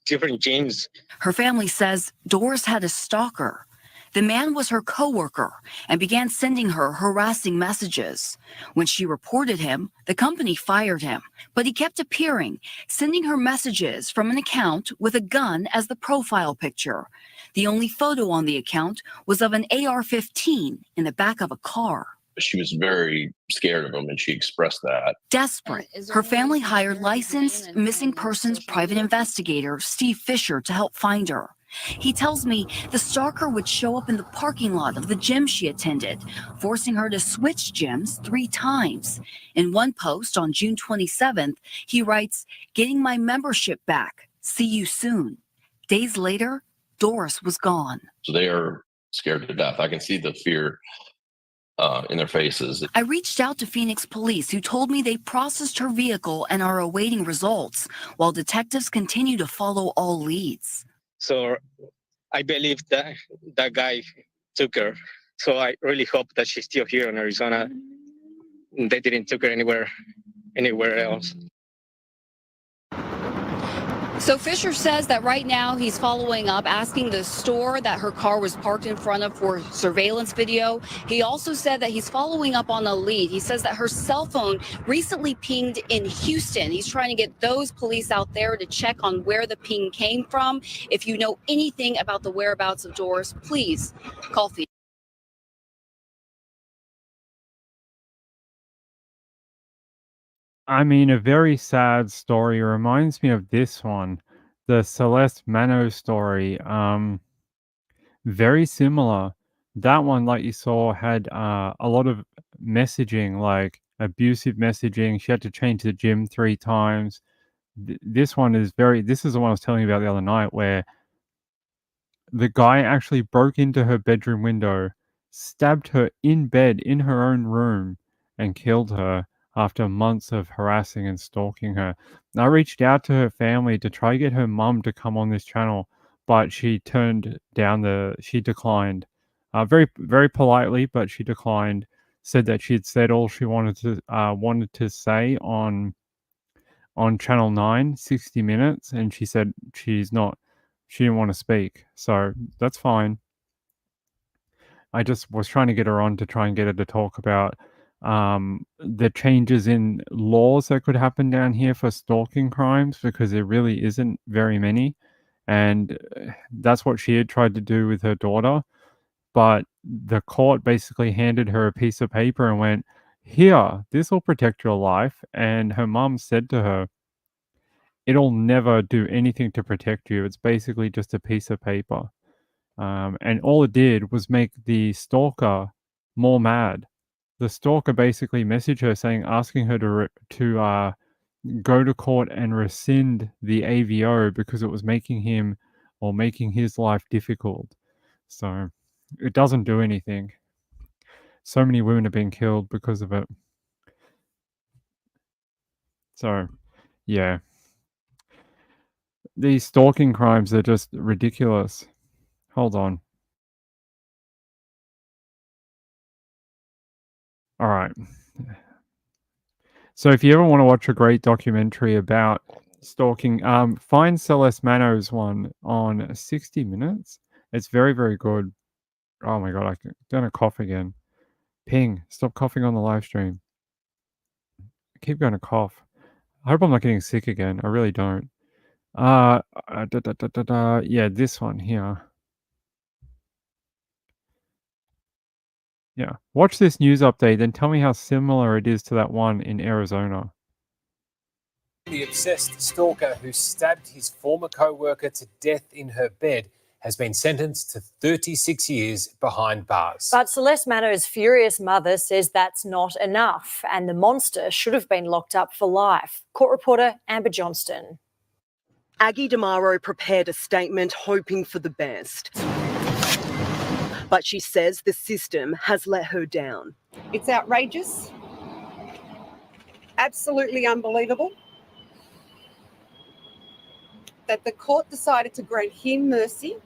different gyms. Her family says Doris had a stalker. The man was her coworker and began sending her harassing messages. When she reported him, the company fired him, but he kept appearing, sending her messages from an account with a gun as the profile picture. The only photo on the account was of an AR-15 in the back of a car. She was very scared of him, and she expressed that. Desperate, her family hired licensed missing persons private investigator Steve Fisher to help find her. He tells me the stalker would show up in the parking lot of the gym she attended, forcing her to switch gyms 3 times. In one post on June 27th, he writes, "Getting my membership back. See you soon." Days later, Doris was gone. So they are scared to death. I can see the fear in their faces. I reached out to Phoenix police, who told me they processed her vehicle and are awaiting results, while detectives continue to follow all leads. So I believe that that guy took her. So I really hope that she's still here in Arizona. They didn't take her anywhere else. So Fisher says that right now he's following up, asking the store that her car was parked in front of for surveillance video. He also said that he's following up on a lead. He says that her cell phone recently pinged in Houston. He's trying to get those police out there to check on where the ping came from. If you know anything about the whereabouts of Doris, please call Phoenix. I mean, a very sad story. Reminds me of this one, the Celeste Mano story. Very similar. That one, like you saw, had a lot of messaging, like abusive messaging. She had to change the gym 3 times. This one is this is the one I was telling you about the other night, where the guy actually broke into her bedroom window, stabbed her in bed in her own room, and killed her after months of harassing and stalking her. I reached out to her family to try to get her mum to come on this channel, but she declined. Very, very politely, but she declined. Said that she had said all she wanted to say on Channel 9, 60 Minutes, and she said she didn't want to speak. So that's fine. I just was trying to get her on to try and get her to talk about the changes in laws that could happen down here for stalking crimes, because there really isn't very many, and that's what she had tried to do with her daughter. But the court basically handed her a piece of paper and went, "Here, this will protect your life." And her mum said to her, "It'll never do anything to protect you. It's basically just a piece of paper." And all it did was make the stalker more mad. The stalker basically messaged her asking her to go to court and rescind the AVO because it was making his life difficult. So it doesn't do anything. So many women are being killed because of it. So, yeah. These stalking crimes are just ridiculous. Hold on. All right. So if you ever want to watch a great documentary about stalking, find Celeste Mano's one on 60 Minutes. It's very, very good. Oh my God, I'm gonna cough again. Ping, stop coughing on the live stream. I keep going to cough. I hope I'm not getting sick again. I really don't. Yeah, this one here. Yeah. Watch this news update, then tell me how similar it is to that one in Arizona. The obsessed stalker who stabbed his former co-worker to death in her bed has been sentenced to 36 years behind bars. But Celeste Mano's furious mother says that's not enough and the monster should have been locked up for life. Court reporter Amber Johnston. Aggie DeMaro prepared a statement hoping for the best. But she says the system has let her down. It's outrageous, absolutely unbelievable that the court decided to grant him mercy,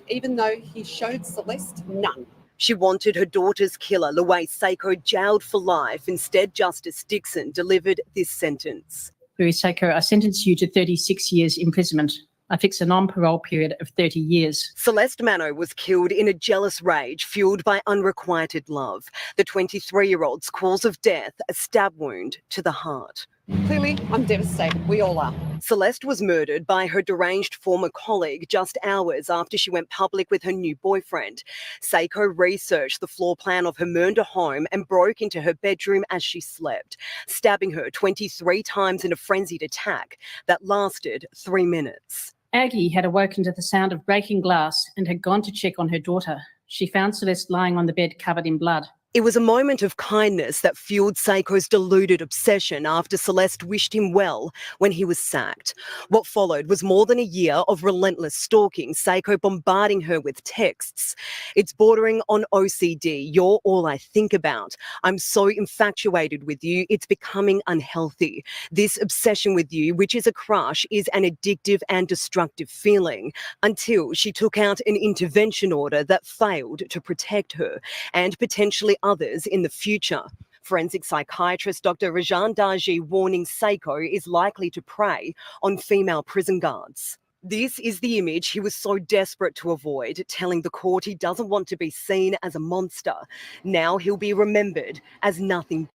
even though he showed Celeste none. She wanted her daughter's killer, Louise Seiko, jailed for life. Instead, Justice Dixon delivered this sentence. Louise Seiko, I sentence you to 36 years imprisonment I fixed a non-parole period of 30 years. Celeste Mano was killed in a jealous rage fueled by unrequited love. The 23-year-old's cause of death, a stab wound to the heart. Clearly, I'm devastated. We all are. Celeste was murdered by her deranged former colleague just hours after she went public with her new boyfriend. Seiko researched the floor plan of her Mernda home and broke into her bedroom as she slept, stabbing her 23 times in a frenzied attack that lasted 3 minutes. Aggie had awoken to the sound of breaking glass and had gone to check on her daughter. She found Celeste lying on the bed covered in blood. It was a moment of kindness that fueled Seiko's deluded obsession after Celeste wished him well when he was sacked. What followed was more than a year of relentless stalking, Seiko bombarding her with texts. It's bordering on OCD. You're all I think about. I'm so infatuated with you, it's becoming unhealthy. This obsession with you, which is a crush, is an addictive and destructive feeling, until she took out an intervention order that failed to protect her and potentially others in the future. Forensic psychiatrist Dr. Rajan Darji warning Seiko is likely to prey on female prison guards. This is the image he was so desperate to avoid, telling the court he doesn't want to be seen as a monster. Now he'll be remembered as nothing.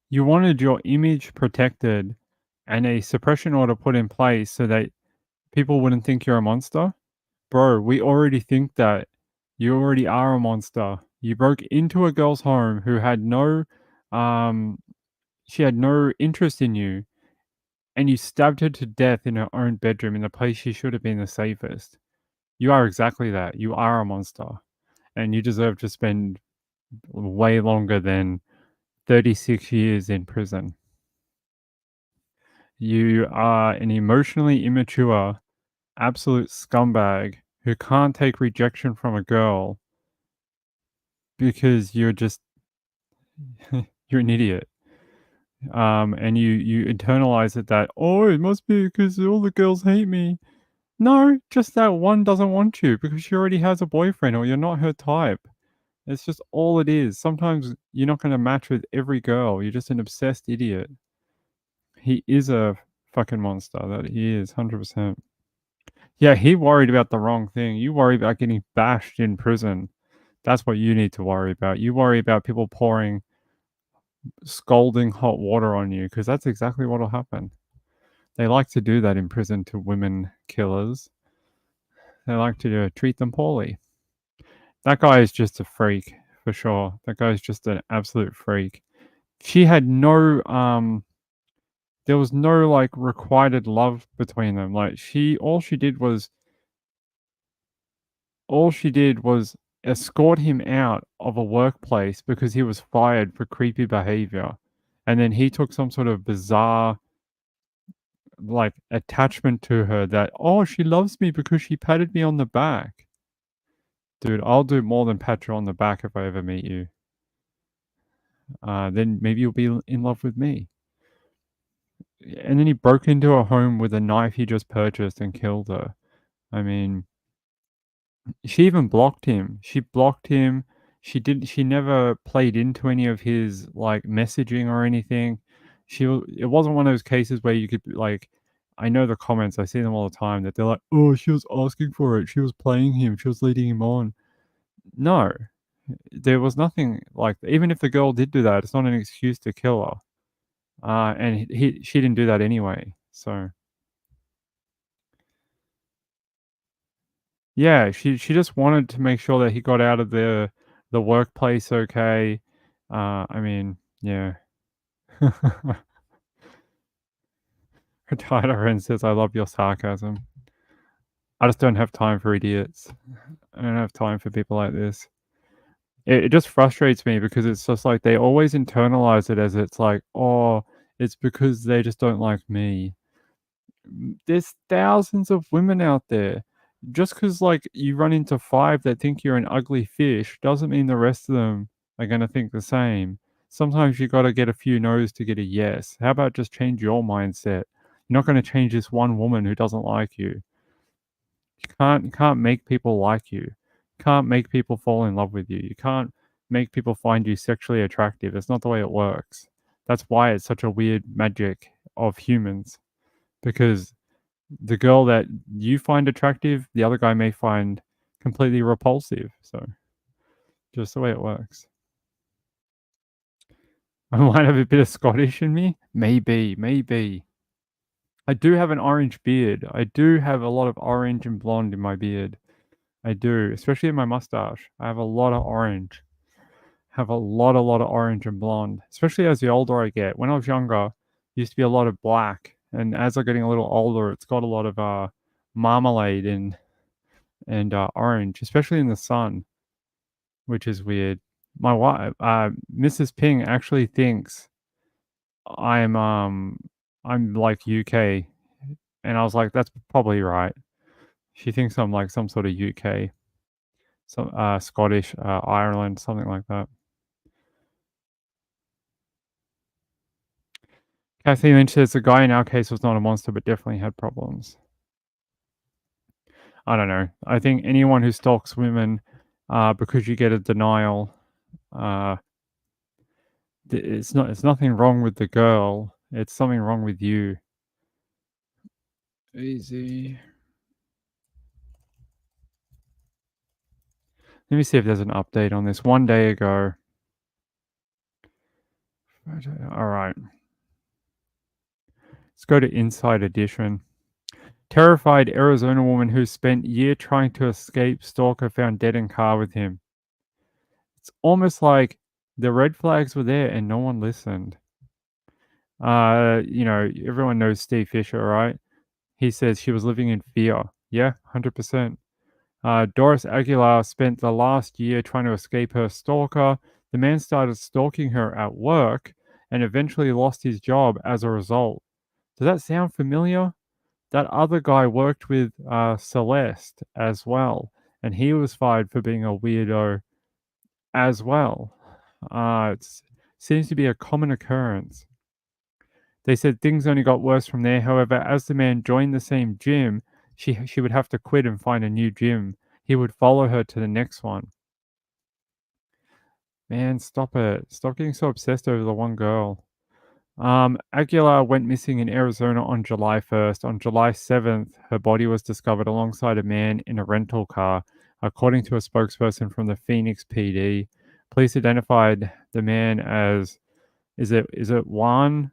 You wanted your image protected and a suppression order put in place so that people wouldn't think you're a monster? Bro, we already think that. You already are a monster. You broke into a girl's home who had she had no interest in you, and you stabbed her to death in her own bedroom in the place she should have been the safest. You are exactly that. You are a monster, and you deserve to spend way longer than 36 years in prison. You are an emotionally immature, absolute scumbag who can't take rejection from a girl because you're just you're an idiot. And you internalize it that, oh, it must be because all the girls hate me. No, just that one doesn't want you because she already has a boyfriend or you're not her type. It's just all it is. Sometimes you're not going to match with every girl. You're just an obsessed idiot. He is a fucking monster. That he is, 100%. Yeah, he worried about the wrong thing. You worry about getting bashed in prison. That's what you need to worry about. You worry about people pouring scalding hot water on you because that's exactly what will happen. They like to do that in prison to women killers. They like to treat them poorly. That guy is just a freak, for sure. That guy is just an absolute freak. She had no there was no like requited love between them. Like all she did was escort him out of a workplace because he was fired for creepy behavior. And then he took some sort of bizarre like attachment to her that, oh, she loves me because she patted me on the back. Dude, I'll do more than pat you on the back if I ever meet you. Then maybe you'll be in love with me. And then he broke into her home with a knife he just purchased and killed her. I mean, she even blocked him. She blocked him. She never played into any of his like messaging or anything. It wasn't one of those cases where you could like, I know the comments, I see them all the time that they're like, oh, she was asking for it. She was playing him. She was leading him on. No, there was nothing like that. Even if the girl did do that, it's not an excuse to kill her. And she didn't do that anyway. So yeah, she just wanted to make sure that he got out of the workplace okay. I mean, yeah. Retired friend says, I love your sarcasm. I just don't have time for idiots. I don't have time for people like this. It just frustrates me because it's just like they always internalize it as it's like, oh, it's because they just don't like me. There's thousands of women out there. Just because like you run into 5 that think you're an ugly fish doesn't mean the rest of them are going to think the same. Sometimes you got to get a few no's to get a yes. How about just change your mindset? You're not going to change this one woman who doesn't like you. You can't make people like you. You can't make people fall in love with you. You can't make people find you sexually attractive. It's not the way it works. That's why it's such a weird magic of humans, because the girl that you find attractive, the other guy may find completely repulsive. So just the way it works. I might have a bit of Scottish in me. Maybe. I do have an orange beard. I do have a lot of orange and blonde in my beard. I do, especially in my mustache. I have a lot of orange. Have a lot of orange and blonde, especially as the older I get. When I was younger, used to be a lot of black, and as I'm getting a little older, it's got a lot of marmalade and orange, especially in the sun, which is weird. My wife, Mrs. Ping, actually thinks I'm like UK, and I was like, that's probably right. She thinks I'm like some sort of UK, some Scottish, Ireland, something like that. Kathy Lynch says the guy in our case was not a monster, but definitely had problems. I don't know. I think anyone who stalks women because you get a denial, it's nothing wrong with the girl. It's something wrong with you. Easy. Let me see if there's an update on this. 1 day ago. All right. Let's go to Inside Edition. Terrified Arizona woman who spent year trying to escape stalker found dead in car with him. It's almost like the red flags were there and no one listened. Everyone knows Steve Fisher, right? He says she was living in fear. Yeah, 100%. Doris Aguilar spent the last year trying to escape her stalker. The man started stalking her at work and eventually lost his job as a result. Does that sound familiar? That other guy worked with Celeste as well, and he was fired for being a weirdo as well. It seems to be a common occurrence. They said things only got worse from there. However, as the man joined the same gym, she would have to quit and find a new gym. He would follow her to the next one. Man, stop it. Stop getting so obsessed over the one girl. Aguilar went missing in Arizona on July 1st. On July 7th, her body was discovered alongside a man in a rental car, according to a spokesperson from the Phoenix PD. Police identified the man as, is it Juan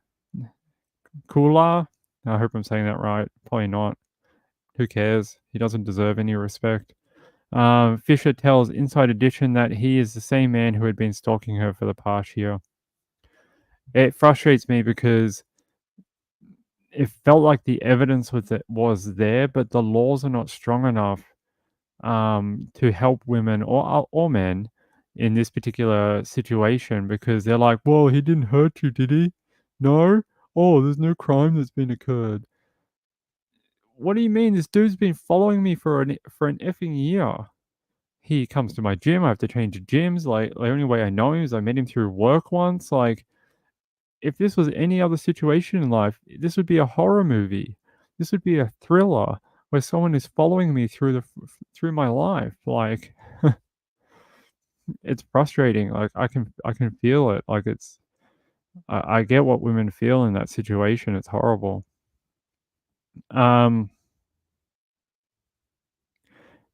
Kula? I hope I'm saying that right. Probably not. Who cares? He doesn't deserve any respect. Fisher tells Inside Edition that he is the same man who had been stalking her for the past year. It frustrates me because it felt like the evidence was there, but the laws are not strong enough to help women or men in this particular situation, because they're like, well, he didn't hurt you, did he? No? Oh, there's no crime that's been occurred. What do you mean? This dude's been following me for an effing year. He comes to my gym. I have to change gyms. Like, the only way I know him is I met him through work once. Like, if this was any other situation in life, this would be a horror movie. This would be a thriller where someone is following me through my life. Like, it's frustrating. Like, I can feel it. Like, I get what women feel in that situation. It's horrible.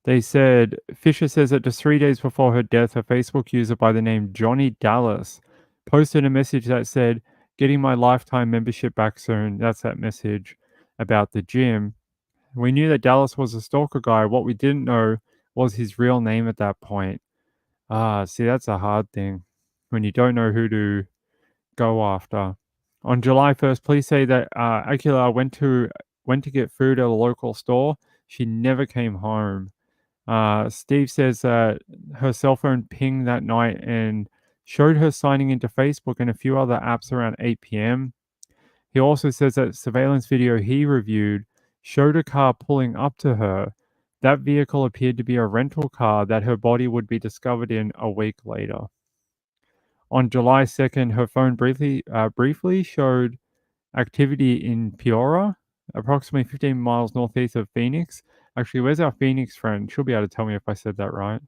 They said, Fisher says that just 3 days before her death, a Facebook user by the name Johnny Dallas posted a message that said, getting my lifetime membership back soon. That's that message about the gym. We knew that Dallas was a stalker guy. What we didn't know was his real name at that point. See, that's a hard thing when you don't know who to go after. On July 1st, police say that Aguilar went to get food at a local store. She never came home. Steve says that her cell phone pinged that night and showed her signing into Facebook and a few other apps around 8 p.m. He also says that surveillance video he reviewed showed a car pulling up to her. That vehicle appeared to be a rental car that her body would be discovered in a week later. On July 2nd, her phone briefly showed activity in Peoria, approximately 15 miles northeast of Phoenix. Actually, where's our Phoenix friend? She'll be able to tell me if I said that right.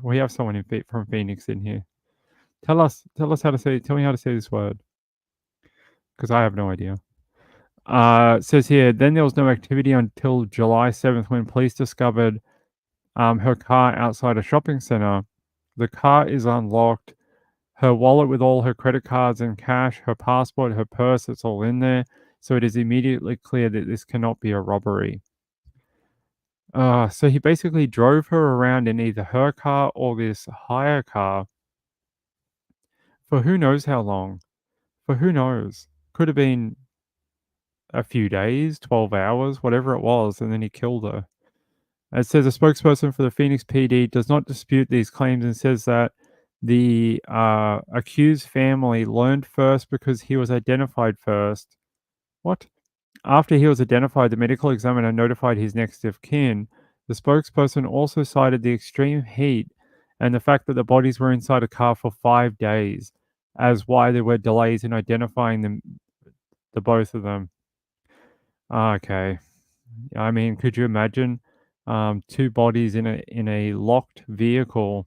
We have someone from Phoenix in here. Tell me how to say this word. because I have no idea. It says here, then there was no activity until July 7th when police discovered her car outside a shopping center. The car is unlocked. Her wallet with all her credit cards and cash, her passport, her purse, it's all in there. So it is immediately clear that this cannot be a robbery. So he basically drove her around in either her car or this hire car for who knows how long. For who knows. Could have been a few days, 12 hours, whatever it was, and then he killed her. It says a spokesperson for the Phoenix PD does not dispute these claims and says that the accused family learned first because he was identified first. What? After he was identified, the medical examiner notified his next of kin. The spokesperson also cited the extreme heat and the fact that the bodies were inside a car for 5 days as why there were delays in identifying them, the both of them. Okay. I mean, could you imagine 2 bodies in a locked vehicle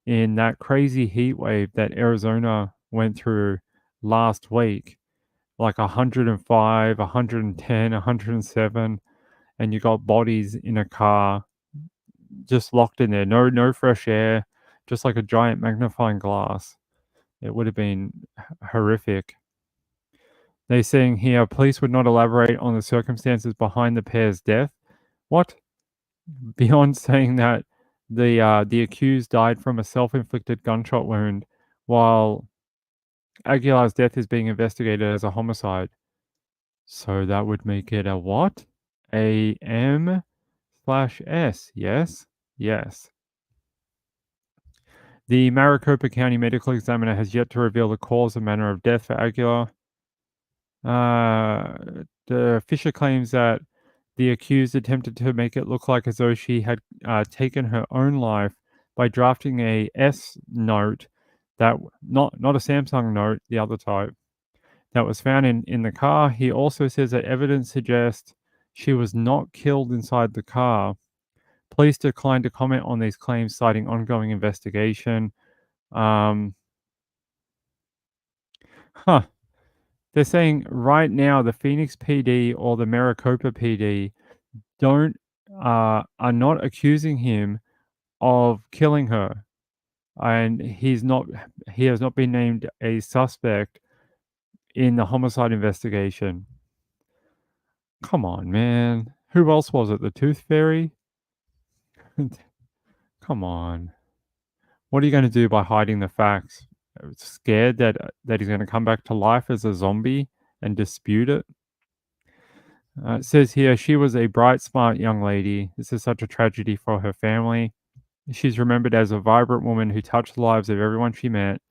in that crazy heat wave that Arizona went through last week? Like 105, 110, 107, and you got bodies in a car just locked in there. No fresh air, just like a giant magnifying glass. It would have been horrific. They're saying here, police would not elaborate on the circumstances behind the pair's death. What? Beyond saying that the accused died from a self-inflicted gunshot wound, while Aguilar's death is being investigated as a homicide. So that would make it a what? A M/S. Yes? Yes. The Maricopa County Medical Examiner has yet to reveal the cause and manner of death for Aguilar. Fisher claims that the accused attempted to make it look like as though she had taken her own life by drafting a S note that not a Samsung note, the other type, that was found in the car. He also says that evidence suggests she was not killed inside the car. Police declined to comment on these claims, citing ongoing investigation. They're saying right now the Phoenix PD or the Maricopa PD are not accusing him of killing her, and he has not been named a suspect in the homicide investigation. Come on, man. Who else was it? The Tooth Fairy? Come on. What are you going to do by hiding the facts? Scared that he's going to come back to life as a zombie and dispute it? It says here, she was a bright, smart young lady. This is such a tragedy for her family. She's remembered as a vibrant woman who touched the lives of everyone she met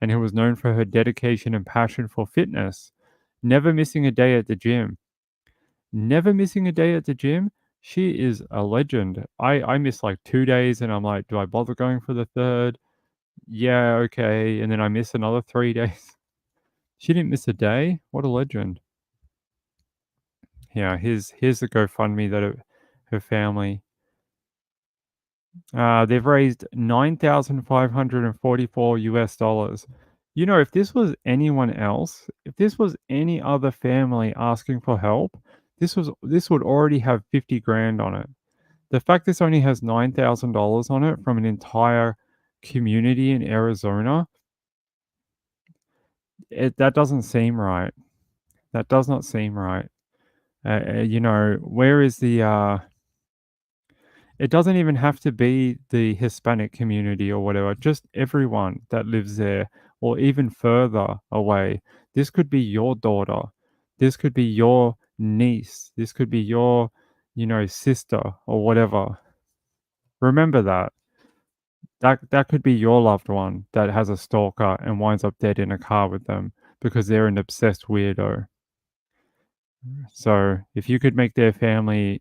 and who was known for her dedication and passion for fitness, never missing a day at the gym. Never missing a day at the gym? She is a legend. I miss like 2 days and I'm like, do I bother going for the third? Yeah, okay. And then I miss another 3 days. She didn't miss a day? What a legend. Yeah, here's the GoFundMe that her family. They've raised $9,544. You know, if this was anyone else, if this was any other family asking for help, this would already have 50 grand on it. The fact this only has $9,000 on it from an entire community in Arizona, that doesn't seem right. That does not seem right. You know, where is the it doesn't even have to be the Hispanic community or whatever, just everyone that lives there or even further away. This could be your daughter. This could be your niece. This could be your, sister or whatever. Remember that. That could be your loved one that has a stalker and winds up dead in a car with them because they're an obsessed weirdo. So if you could make their family,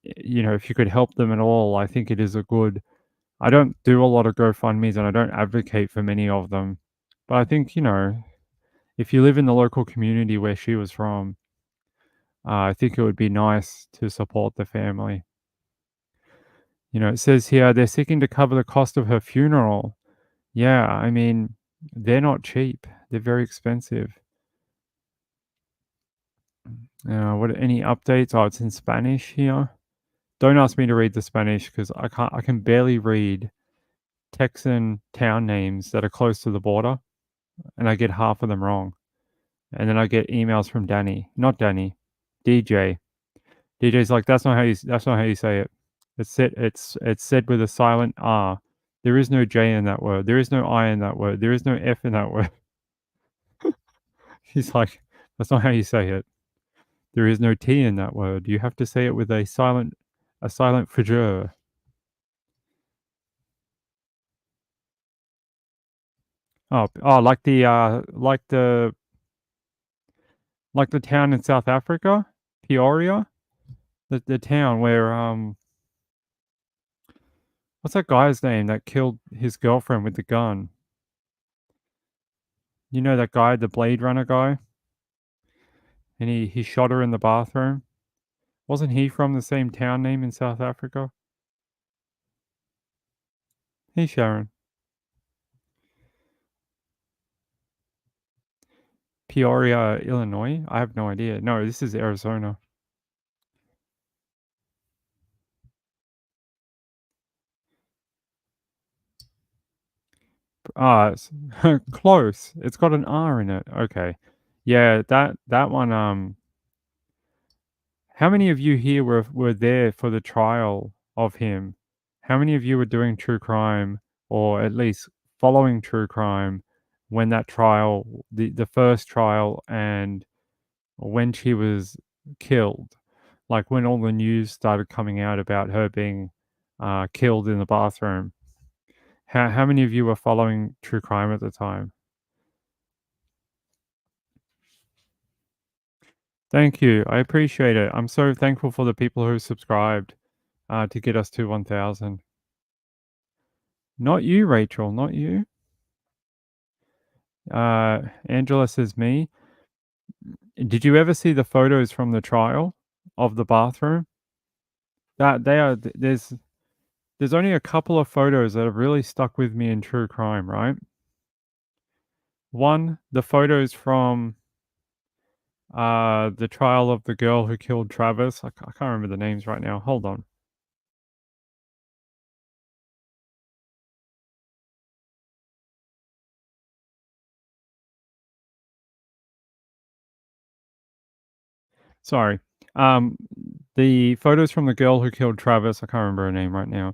if you could help them at all, I think it is a good. I don't do a lot of GoFundMes and I don't advocate for many of them. But I think, if you live in the local community where she was from, I think it would be nice to support the family. It says here they're seeking to cover the cost of her funeral. Yeah, I mean, they're not cheap. They're very expensive. What any updates? Oh, it's in Spanish here. Don't ask me to read the Spanish because I can barely read Texan town names that are close to the border, and I get half of them wrong. And then I get emails from Danny, not Danny, DJ. DJ's like, that's not how you say it. It's said with a silent R. There is no J in that word. There is no I in that word. There is no F in that word. He's like, that's not how you say it. There is no T in that word. You have to say it with a silent frigieur. Oh, like the town in South Africa, Peoria, the town where what's that guy's name that killed his girlfriend with the gun? You know that guy, the Blade Runner guy, and he shot her in the bathroom. Wasn't he from the same town name in South Africa? Hey, Sharon. Peoria, Illinois? I have no idea. No, this is Arizona. It's close. It's got an R in it. Okay. Yeah, that one, how many of you here were there for the trial of him? How many of you were doing true crime or at least following true crime when that trial, the first trial, and when she was killed? Like when all the news started coming out about her being killed in the bathroom. How many of you were following true crime at the time? Thank you. I appreciate it. I'm so thankful for the people who subscribed to get us to 1,000. Not you, Rachel. Not you. Angela says me. Did you ever see the photos from the trial of the bathroom? There's only a couple of photos that have really stuck with me in true crime, right? One, the photos from the trial of the girl who killed Travis. I can't remember the names right now. Hold on. Sorry. The photos from the girl who killed Travis, I can't remember her name right now.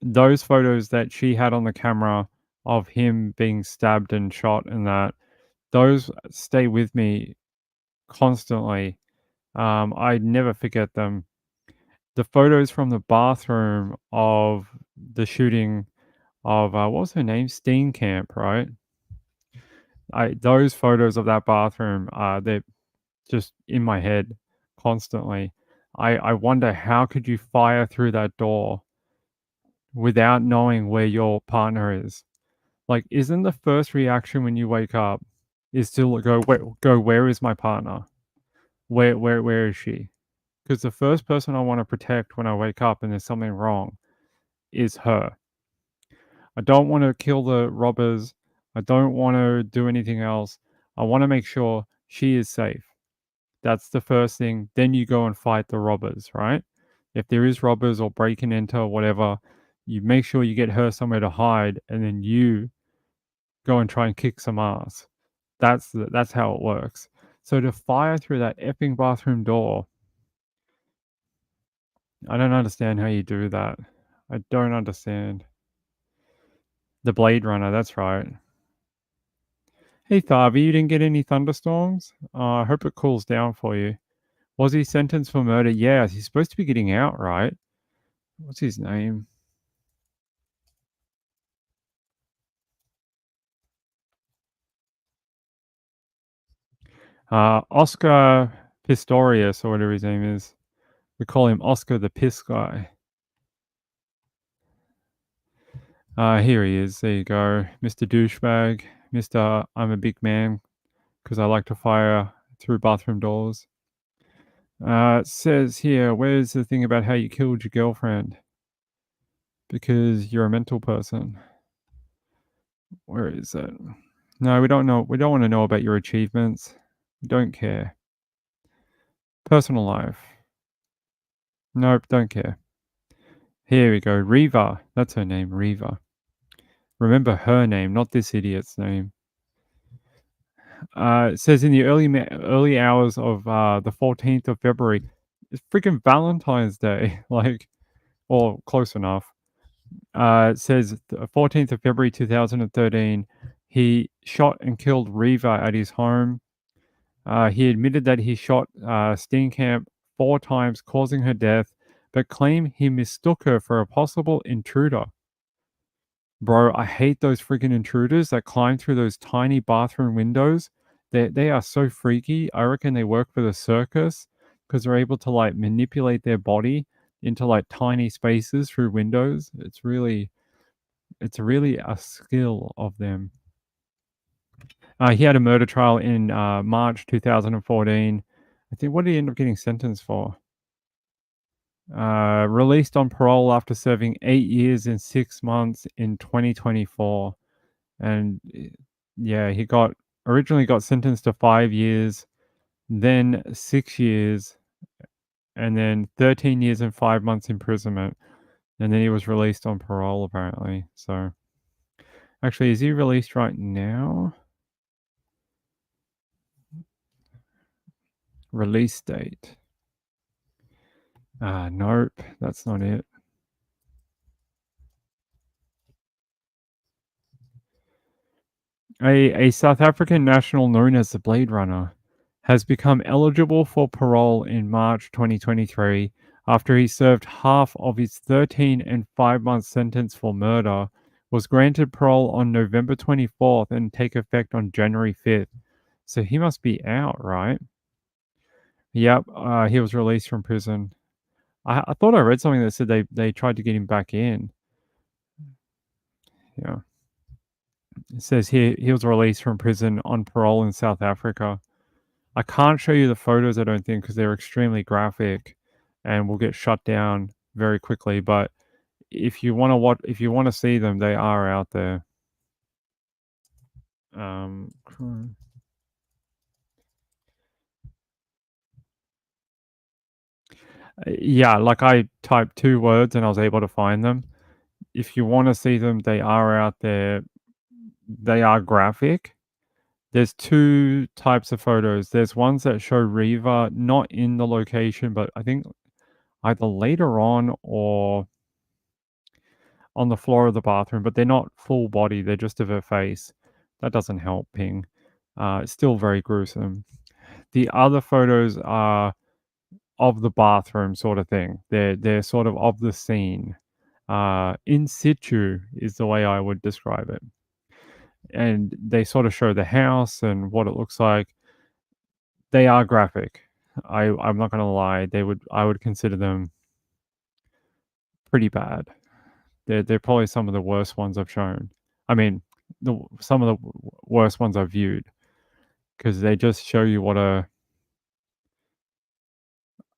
Those photos that she had on the camera of him being stabbed and shot and that, those stay with me constantly. I never forget them. The photos from the bathroom of the shooting of, what was her name? Steenkamp, right? Those photos of that bathroom, they're just in my head constantly. I wonder, how could you fire through that door without knowing where your partner is? Like, isn't the first reaction when you wake up is to where is my partner? Where is she? Because the first person I want to protect when I wake up and there's something wrong is her. I don't want to kill the robbers. I don't want to do anything else. I want to make sure she is safe. That's the first thing. Then you go and fight the robbers, right? If there is robbers or breaking into or whatever, you make sure you get her somewhere to hide, and then you go and try and kick some ass. That's how it works. So to fire through that effing bathroom door, I don't understand how you do that. I don't understand. The Blade Runner, that's right. Hey, Tharvy, you didn't get any thunderstorms? I hope it cools down for you. Was he sentenced for murder? Yeah, he's supposed to be getting out, right? What's his name? Oscar Pistorius, or whatever his name is. We call him Oscar the Piss Guy. Here he is. There you go. Mr. Douchebag. Mr. I'm a big man because I like to fire through bathroom doors. It says here, where's the thing about how you killed your girlfriend? Because you're a mental person. Where is it? No, we don't know. We don't want to know about your achievements. Don't care. Personal life. Nope, don't care. Here we go. Reva. That's her name, Reva. Remember her name, not this idiot's name. It says in the early hours of the 14th of February, it's freaking Valentine's Day, like, or close enough. It says 14th of February 2013, he shot and killed Reva at his home. He admitted that he shot Steenkamp 4 times, causing her death, but claimed he mistook her for a possible intruder. Bro, I hate those freaking intruders that climb through those tiny bathroom windows. They are so freaky. I reckon they work for the circus because they're able to like manipulate their body into like tiny spaces through windows. It's really a skill of them. He had a murder trial in March 2014. I think, what did he end up getting sentenced for? Released on parole after serving 8 years and 6 months in 2024. And yeah, he originally got sentenced to 5 years, then 6 years, and then 13 years and 5 months imprisonment. And then he was released on parole, apparently. So, actually, is he released right now? Release date. Nope, that's not it. A South African national known as the Blade Runner has become eligible for parole in March 2023 after he served half of his 13 and 5-month sentence for murder, was granted parole on November 24th and take effect on January 5th. So he must be out, right? Yep, he was released from prison. I thought I read something that said they tried to get him back in. Yeah. It says here he was released from prison on parole in South Africa. I can't show you the photos, I don't think, because they're extremely graphic and will get shut down very quickly. But if you want to see them, they are out there. Yeah, like I typed 2 words and I was able to find them. If you want to see them, they are out there. They are graphic. There's 2 types of photos. There's ones that show Reva not in the location, but I think either later on or on the floor of the bathroom, but they're not full body. They're just of her face. That doesn't help, Ping. It's still very gruesome. The other photos are of the bathroom sort of thing. They're sort of the scene. In situ is the way I would describe it. And they sort of show the house and what it looks like. They are graphic. I'm not gonna lie. I would consider them pretty bad. They're probably some of the worst ones I've shown. I mean, some of the worst ones I've viewed, because they just show you what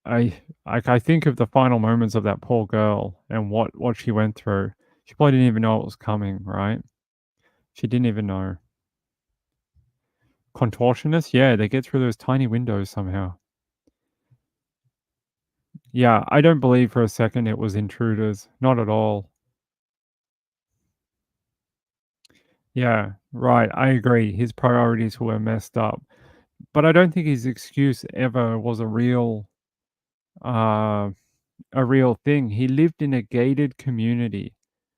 I think of the final moments of that poor girl and what she went through. She probably didn't even know it was coming, right? She didn't even know. Contortionists? Yeah, they get through those tiny windows somehow. Yeah, I don't believe for a second it was intruders. Not at all. Yeah, right. I agree. His priorities were messed up. But I don't think his excuse ever was a real thing. He lived in a gated community,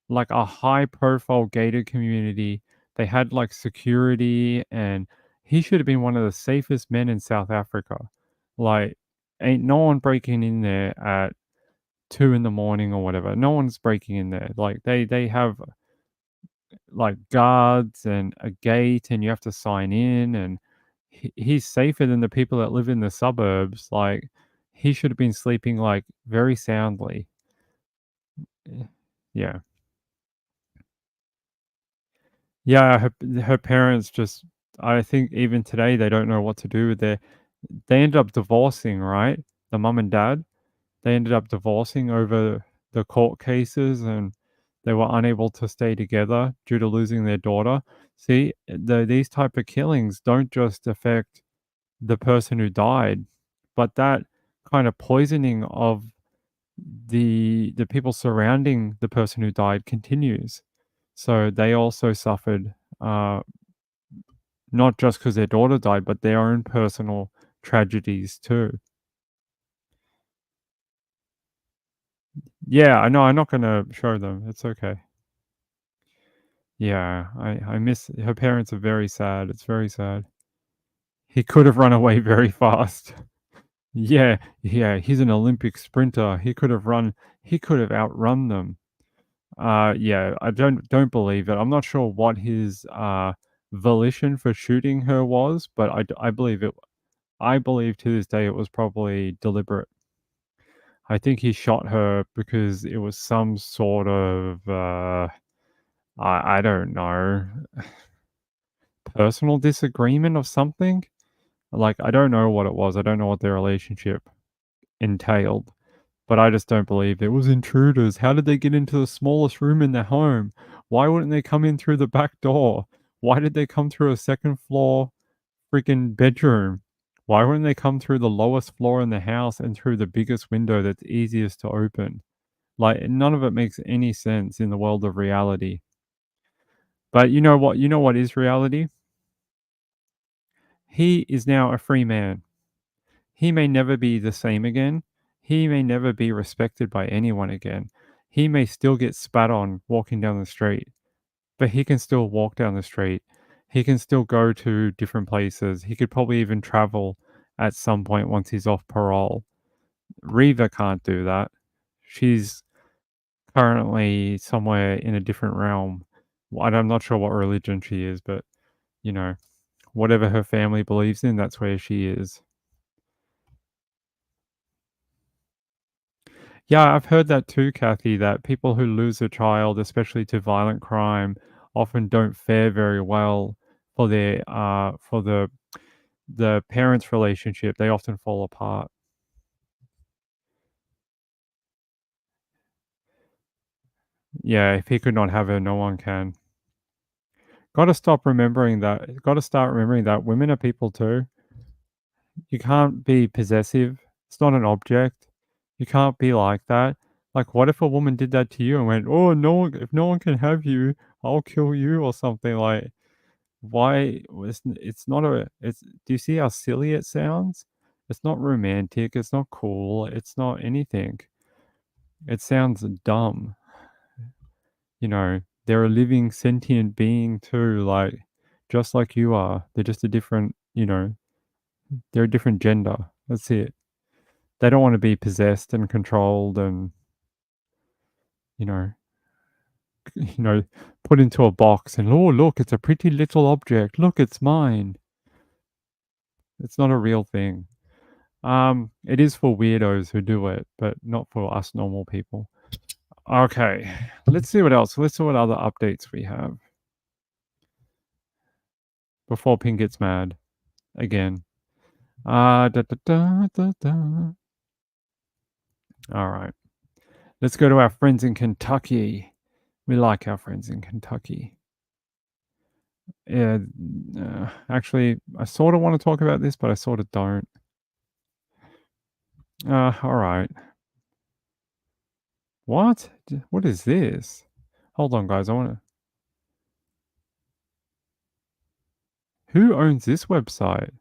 like a high profile gated community. They had like security, and he should have been one of the safest men in South Africa. Like, ain't no one breaking in there at 2 in the morning or whatever. No one's breaking in there. Like they have like guards and a gate, and you have to sign in, and he's safer than the people that live in the suburbs. Like, he should have been sleeping like very soundly. Yeah. Yeah, her parents just, I think even today they don't know what to do with they ended up divorcing, right? The mum and dad, they ended up divorcing over the court cases, and they were unable to stay together due to losing their daughter. See, these type of killings don't just affect the person who died, but that kind of poisoning of the people surrounding the person who died continues. So they also suffered, not just because their daughter died, but their own personal tragedies too. Yeah, I know. I'm not gonna show them. It's okay. Yeah, I miss her parents are very sad. It's very sad. He could have run away very fast. Yeah, he's an Olympic sprinter. He could have outrun them. Yeah, I don't believe it. I'm not sure what his volition for shooting her was, but I believe it. I believe to this day it was probably deliberate. I think he shot her because it was some sort of I don't know, personal disagreement of something. Like, I don't know what it was. I don't know what their relationship entailed, but I just don't believe it was intruders. How did they get into the smallest room in their home? Why wouldn't they come in through the back door? Why did they come through a second floor freaking bedroom? Why wouldn't they come through the lowest floor in the house and through the biggest window that's easiest to open? Like, none of it makes any sense in the world of reality. But you know what? You know what is reality? He is now a free man. He may never be the same again. He may never be respected by anyone again. He may still get spat on walking down the street, but he can still walk down the street. He can still go to different places. He could probably even travel at some point once he's off parole. Reva can't do that. She's currently somewhere in a different realm. I'm not sure what religion she is, but you know, whatever her family believes in, that's where she is. Yeah, I've heard that too, Kathy, that people who lose a child, especially to violent crime, often don't fare very well for their for the parents' relationship. They often fall apart. Yeah, if he could not have her, no one can. Got to stop remembering that. Got to start remembering that women are people too. You can't be possessive. It's not an object. You can't be like that. Like, what if a woman did that to you and went, "Oh, no one, if no one can have you, I'll kill you," or something like? Why? It's not a. It's. Do you see how silly it sounds? It's not romantic. It's not cool. It's not anything. It sounds dumb. You know, they're a living sentient being too, like just like you are. They're just a different. You know, they're a different gender. That's it. They don't want to be possessed and controlled and, you know, put into a box and, oh, look, it's a pretty little object. Look, it's mine. It's not a real thing. It is for weirdos who do it, but not for us normal people. Okay, let's see what else. Let's see what other updates we have before Ping gets mad again. Da, da, da, da, da. All right. Let's go to our friends in Kentucky. We like our friends in Kentucky. Yeah, actually, I sort of want to talk about this, but I sort of don't. All right. What? What is this? Hold on, guys. I want to. Who owns this website?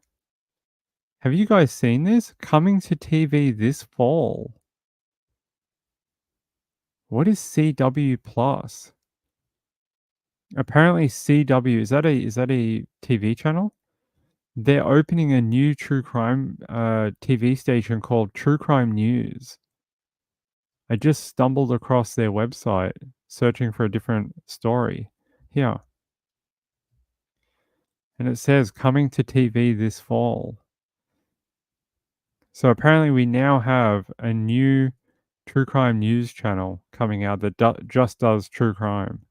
Have you guys seen this? Coming to TV this fall. What is CW Plus? Apparently CW, is that a TV channel? They're opening a new true crime TV station called True Crime News. I just stumbled across their website searching for a different story. Here. And it says coming to TV this fall. So apparently we now have a new true crime news channel coming out that just does true crime.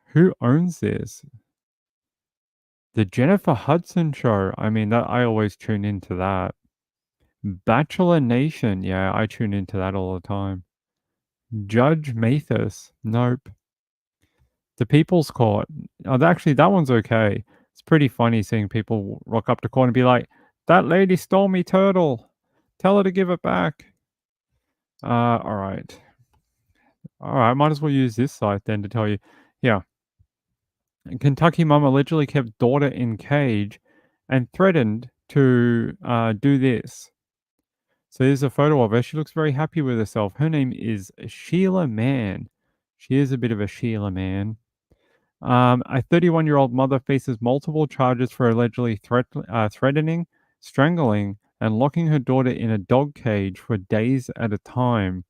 Who owns this? The Jennifer Hudson Show. I mean, that I always tune into that. Bachelor Nation. Yeah, I tune into that all the time. Judge Mathis. Nope. The People's Court. Oh, actually, that one's okay. It's pretty funny seeing people rock up to court and be like, "That lady stole me turtle. Tell her to give it back." All right. All right, might as well use this site then to tell you. Yeah. Kentucky mom allegedly kept daughter in cage and threatened to do this. So here's a photo of her. She looks very happy with herself. Her name is Sheila Mann. She is a bit of a Sheila Mann. A 31-year-old mother faces multiple charges for allegedly threatening, strangling, and locking her daughter in a dog cage for days at a time.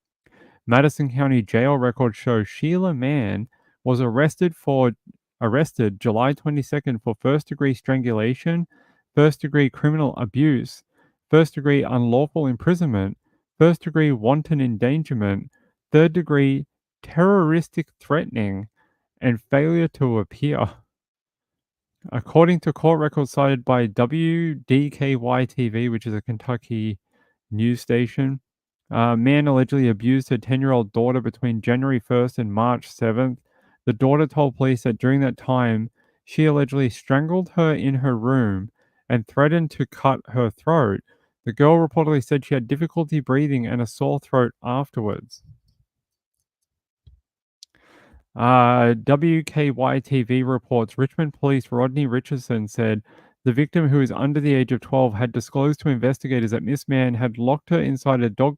Madison County jail records show Sheila Mann was arrested July 22nd for first-degree strangulation, first-degree criminal abuse, first-degree unlawful imprisonment, first-degree wanton endangerment, third-degree terroristic threatening, and failure to appear. According to court records cited by WDKY-TV, which is a Kentucky news station, Mann allegedly abused her 10-year-old daughter between January 1st and March 7th. The daughter told police that during that time, she allegedly strangled her in her room and threatened to cut her throat. The girl reportedly said she had difficulty breathing and a sore throat afterwards. WKY-TV reports Richmond Police Rodney Richardson said the victim, who is under the age of 12, had disclosed to investigators that Miss Mann had locked her inside a dog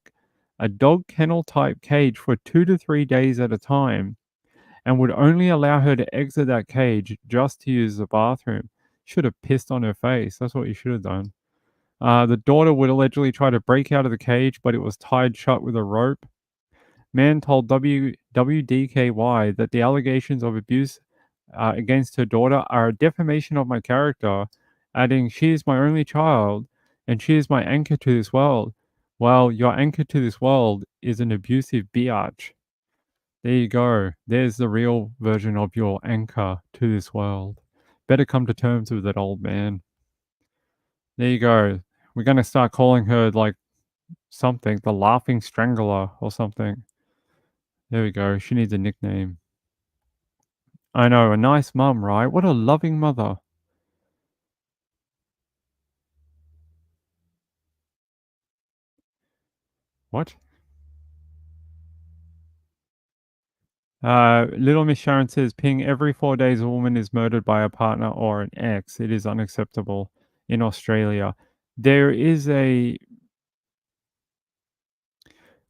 kennel-type cage for 2 to 3 days at a time and would only allow her to exit that cage just to use the bathroom. Should have pissed on her face. That's what you should have done. The daughter would allegedly try to break out of the cage, but it was tied shut with a rope. Mann told WDKY that the allegations of abuse against her daughter are a defamation of my character, adding, "She is my only child, and she is my anchor to this world." Well, your anchor to this world is an abusive biatch. There you go. There's the real version of your anchor to this world. Better come to terms with that, old man. There you go. We're going to start calling her like something, the Laughing Strangler or something. There we go. She needs a nickname. I know, a nice mum, right? What a loving mother. What? Little Miss Sharon says, ping every 4 days a woman is murdered by a partner or an ex. It is unacceptable in Australia. There's a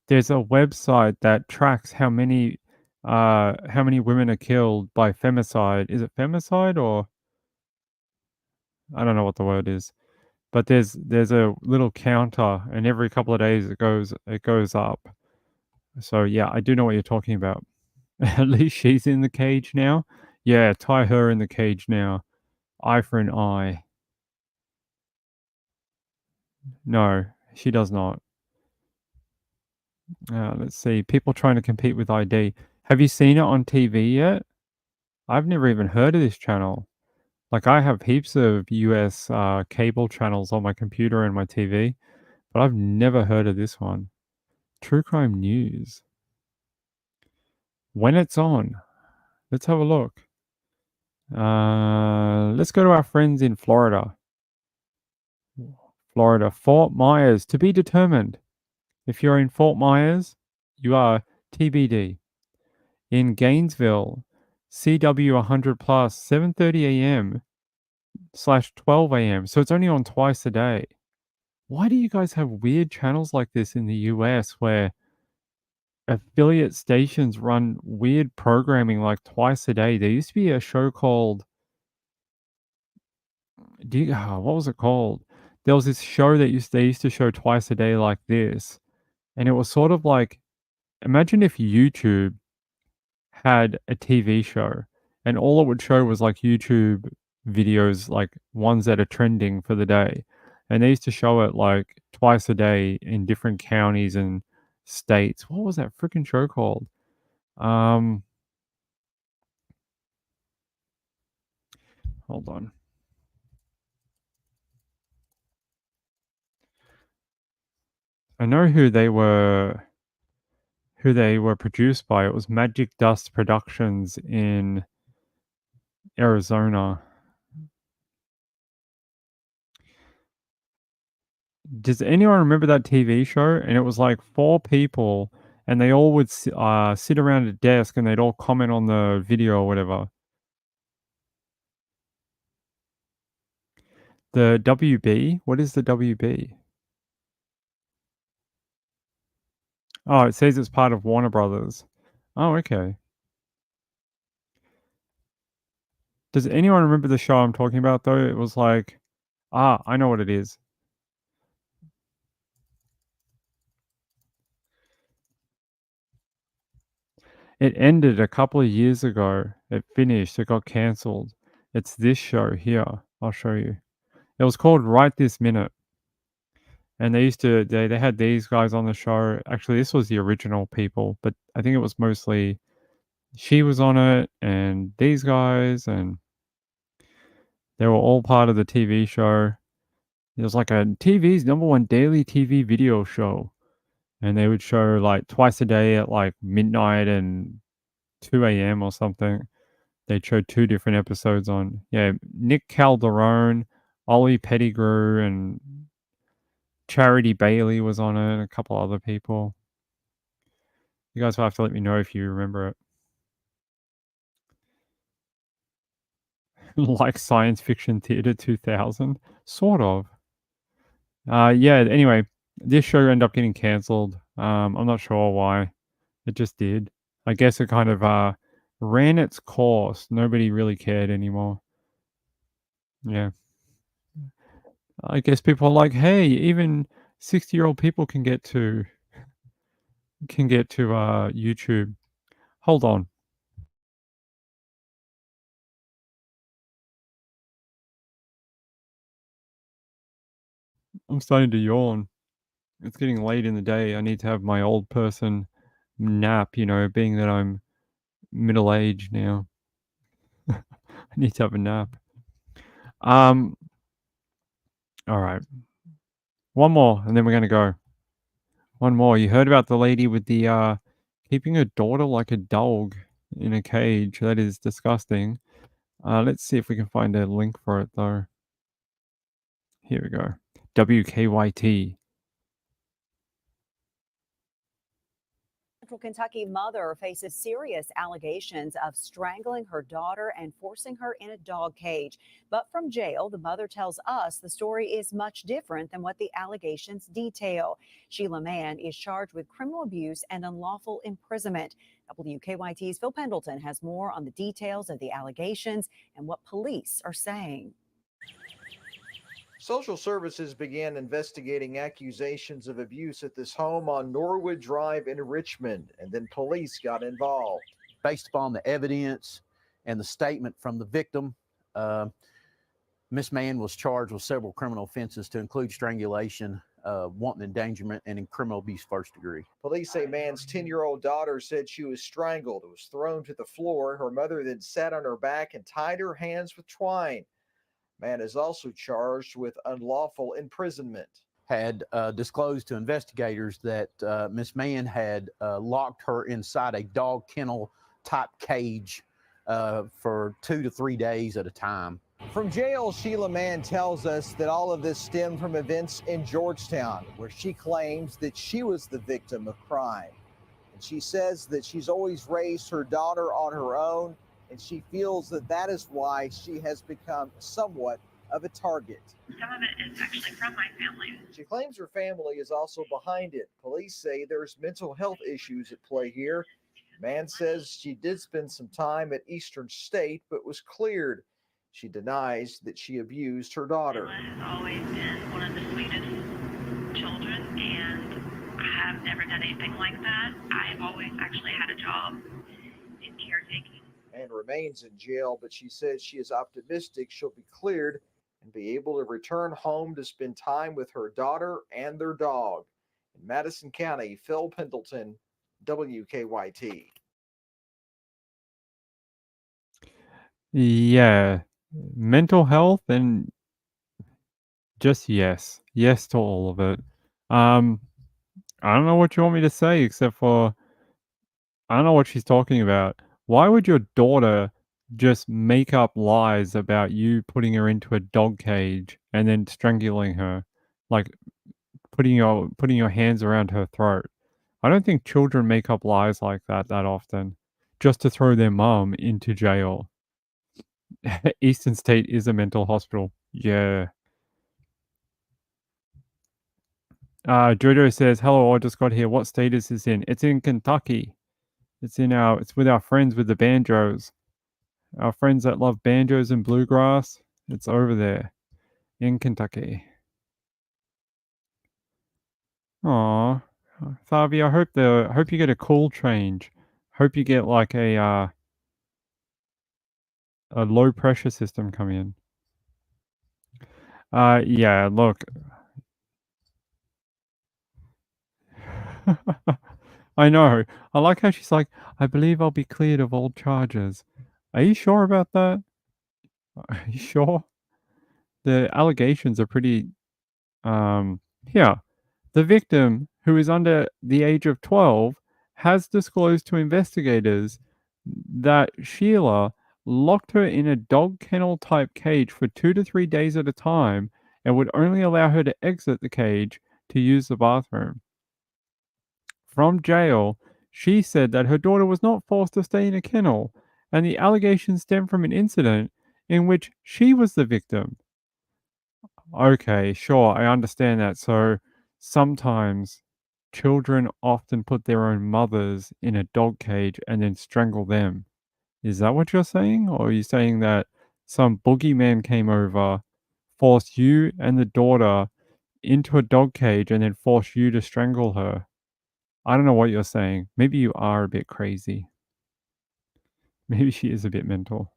website that tracks how many women are killed by femicide. Is it femicide or I don't know what the word is. But there's a little counter, and every couple of days it goes up. So yeah, I do know what you're talking about. At least she's in the cage now. Yeah, tie her in the cage now. Eye for an eye. No, she does not. Let's see. People trying to compete with ID. Have you seen it on TV yet? I've never even heard of this channel. Like, I have heaps of US cable channels on my computer and my TV, but I've never heard of this one. True Crime News. When it's on. Let's have a look. Let's go to our friends in Florida. Fort Myers, to be determined. If you're in Fort Myers, you are TBD. In Gainesville, CW 100 plus, 7:30 a.m. / 12 a.m. So it's only on twice a day. Why do you guys have weird channels like this in the US where affiliate stations run weird programming like twice a day? There used to be a show called what was it called? There was this show that they used to show twice a day like this. And it was sort of like, imagine if YouTube had a TV show and all it would show was like YouTube videos, like ones that are trending for the day. And they used to show it like twice a day in different counties and states. What was that freaking show called? Hold on. I know who they were produced by. It was Magic Dust Productions in Arizona. Does anyone remember that TV show? And it was like 4 people, and they all would sit around a desk, and they'd all comment on the video or whatever. The WB? What is the WB? Oh, it says it's part of Warner Brothers. Oh, okay. Does anyone remember the show I'm talking about, though? It was like... I know what it is. It ended a couple of years ago. It finished. It got cancelled. It's this show here. I'll show you. It was called Right This Minute. And they had these guys on the show. Actually, this was the original people, but I think it was mostly... She was on it, and these guys, and they were all part of the TV show. It was like a TV's #1 daily TV video show. And they would show like twice a day at like midnight and 2 a.m. or something. They'd show 2 different episodes on. Yeah, Nick Calderone, Ollie Pettigrew, and Charity Bailey was on it, and a couple other people. You guys will have to let me know if you remember it. Like Science Fiction Theater 2000? Sort of. Yeah, anyway, this show ended up getting cancelled. I'm not sure why. It just did. I guess it kind of ran its course. Nobody really cared anymore. Yeah. I guess people are like, hey, even 60-year-old people can get to YouTube. Hold on. I'm starting to yawn. It's getting late in the day. I need to have my old person nap, being that I'm middle-aged now. I need to have a nap. All right. One more, and then we're gonna go. One more. You heard about the lady with the keeping her daughter like a dog in a cage. That is disgusting. Let's see if we can find a link for it, though. Here we go. WKYT. Central Kentucky mother faces serious allegations of strangling her daughter and forcing her in a dog cage. But from jail, the mother tells us the story is much different than what the allegations detail. Sheila Mann is charged with criminal abuse and unlawful imprisonment. WKYT's Phil Pendleton has more on the details of the allegations and what police are saying. Social services began investigating accusations of abuse at this home on Norwood Drive in Richmond, and then police got involved. Based upon the evidence and the statement from the victim, Miss Mann was charged with several criminal offenses to include strangulation, wanton endangerment, and in criminal abuse first degree. Police say Mann's 10-year-old daughter said she was strangled, was thrown to the floor. Her mother then sat on her back and tied her hands with twine. Mann is also charged with unlawful imprisonment. Had disclosed to investigators that Miss Mann had locked her inside a dog kennel type cage for 2 to 3 days at a time. From jail, Sheila Mann tells us that all of this stemmed from events in Georgetown, where she claims that she was the victim of crime. And she says that she's always raised her daughter on her own, and she feels that that is why she has become somewhat of a target. Some of it is actually from my family. She claims her family is also behind it. Police say there's mental health issues at play here. Mann says she did spend some time at Eastern State, but was cleared. She denies that she abused her daughter. Sheila has always been one of the sweetest children, and I have never done anything like that. I've always actually had a job in caretaking. And remains in jail, but she says she is optimistic she'll be cleared and be able to return home to spend time with her daughter and their dog. In Madison County, Phil Pendleton, WKYT. Yeah. Mental health and just yes. Yes to all of it. I don't know what you want me to say except for I don't know what she's talking about. Why would your daughter just make up lies about you putting her into a dog cage and then strangling her? Like, putting your hands around her throat. I don't think children make up lies like that often, just to throw their mum into jail. Eastern State is a mental hospital. Yeah. Jojo says, "Hello, I just got here. What state is this in? It's in Kentucky. It's with our friends with the banjos. Our friends that love banjos and bluegrass. It's over there in Kentucky." Aw, Thavi, I hope you get a cool change. Hope you get like a low pressure system coming in. Yeah, look. I know. I like how she's like, "I believe I'll be cleared of all charges." Are you sure about that? Are you sure? The allegations are pretty, here. The victim, who is under the age of 12, has disclosed to investigators that Sheila locked her in a dog kennel type cage for 2 to 3 days at a time and would only allow her to exit the cage to use the bathroom. From jail, she said that her daughter was not forced to stay in a kennel, and the allegations stem from an incident in which she was the victim. Okay, sure, I understand that. So sometimes children often put their own mothers in a dog cage and then strangle them. Is that what you're saying? Or are you saying that some boogeyman came over, forced you and the daughter into a dog cage, and then forced you to strangle her? I don't know what you're saying. Maybe you are a bit crazy. Maybe she is a bit mental.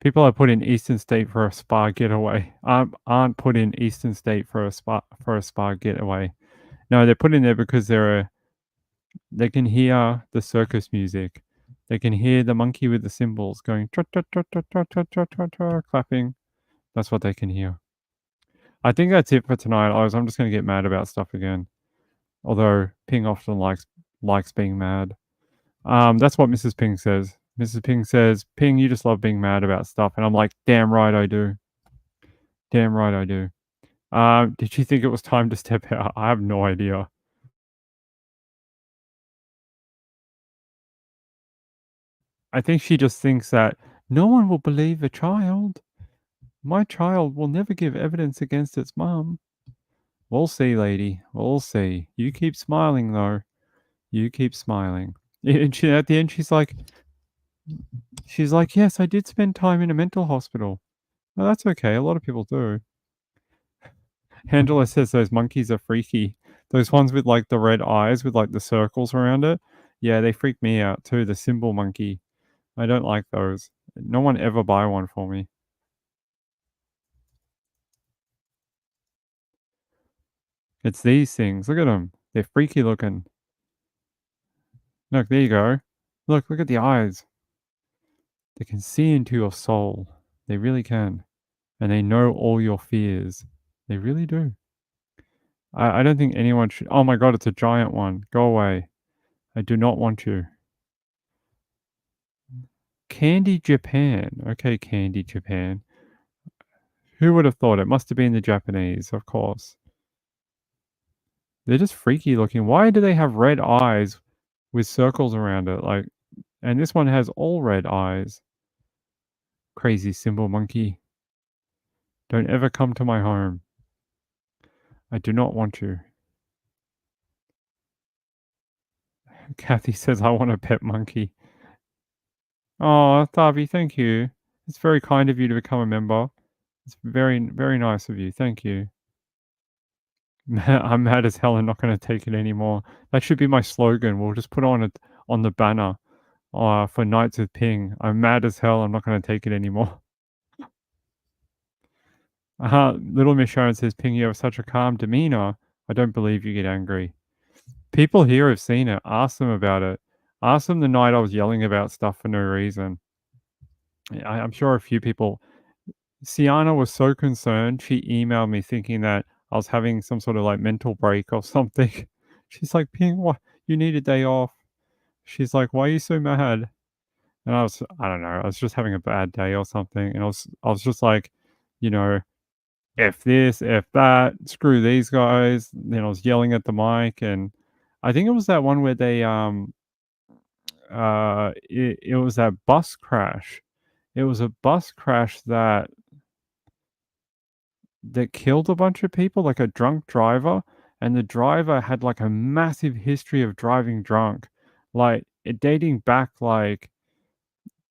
People are put in Eastern State for a spa getaway. Aren't put in Eastern State for a spa getaway. No, they're put in there because they can hear the circus music. They can hear the monkey with the cymbals going clapping. That's what they can hear. I think that's it for tonight. I'm just going to get mad about stuff again. Although Ping often likes being mad. That's what Mrs. Ping says. Mrs. Ping says, "Ping, you just love being mad about stuff." And I'm like, damn right I do. Damn right I do. Did she think it was time to step out? I have no idea. I think she just thinks that no one will believe a child. My child will never give evidence against its mum. We'll see, lady. We'll see. You keep smiling, though. You keep smiling. And at the end, she's like, "Yes, I did spend time in a mental hospital." Well, that's okay. A lot of people do. Angela says those monkeys are freaky. Those ones with like the red eyes with like the circles around it. Yeah, they freak me out too. The symbol monkey. I don't like those. No one ever buy one for me. It's these things. Look at them. They're freaky looking. Look, there you go. Look at the eyes. They can see into your soul. They really can. And they know all your fears. They really do. I don't think anyone should. Oh my god, it's a giant one. Go away. I do not want you. Candy Japan. Okay, Candy Japan. Who would have thought? It must have been the Japanese, of course. They're just freaky looking. Why do they have red eyes with circles around it? Like, and this one has all red eyes. Crazy symbol monkey. Don't ever come to my home. I do not want you. Kathy says, "I want a pet monkey." Oh, Thavi, thank you. It's very kind of you to become a member. It's very, very nice of you. Thank you. I'm mad as hell and not going to take it anymore. That should be my slogan. We'll just put it on the banner for Nights with Ping. I'm mad as hell. I'm not going to take it anymore. Little Miss Sharon says, "Ping, you have such a calm demeanor. I don't believe you get angry." People here have seen it. Ask them about it. Ask them the night I was yelling about stuff for no reason. I'm sure a few people. Sienna was so concerned. She emailed me thinking that I was having some sort of like mental break or something. She's like, "Ping, what? You need a day off." She's like, "Why are you so mad?" And I don't know. I was just having a bad day or something. And I was just like, you know, F this, F that, screw these guys. Then I was yelling at the mic, and I think it was that one where they it was that bus crash. It was a bus crash that killed a bunch of people, like a drunk driver, and the driver had like a massive history of driving drunk, like it dating back like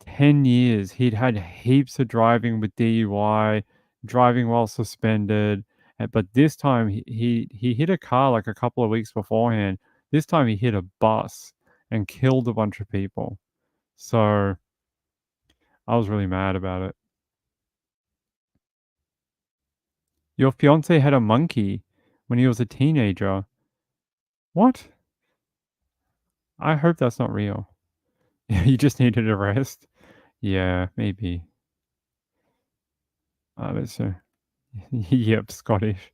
10 years. He'd had heaps of driving with DUI, driving while suspended, but this time he hit a car like a couple of weeks beforehand. This time he hit a bus and killed a bunch of people. So I was really mad about it. Your fiance had a monkey when he was a teenager. What? I hope that's not real. You just needed a rest? Yeah, maybe. Let's see. Yep, Scottish.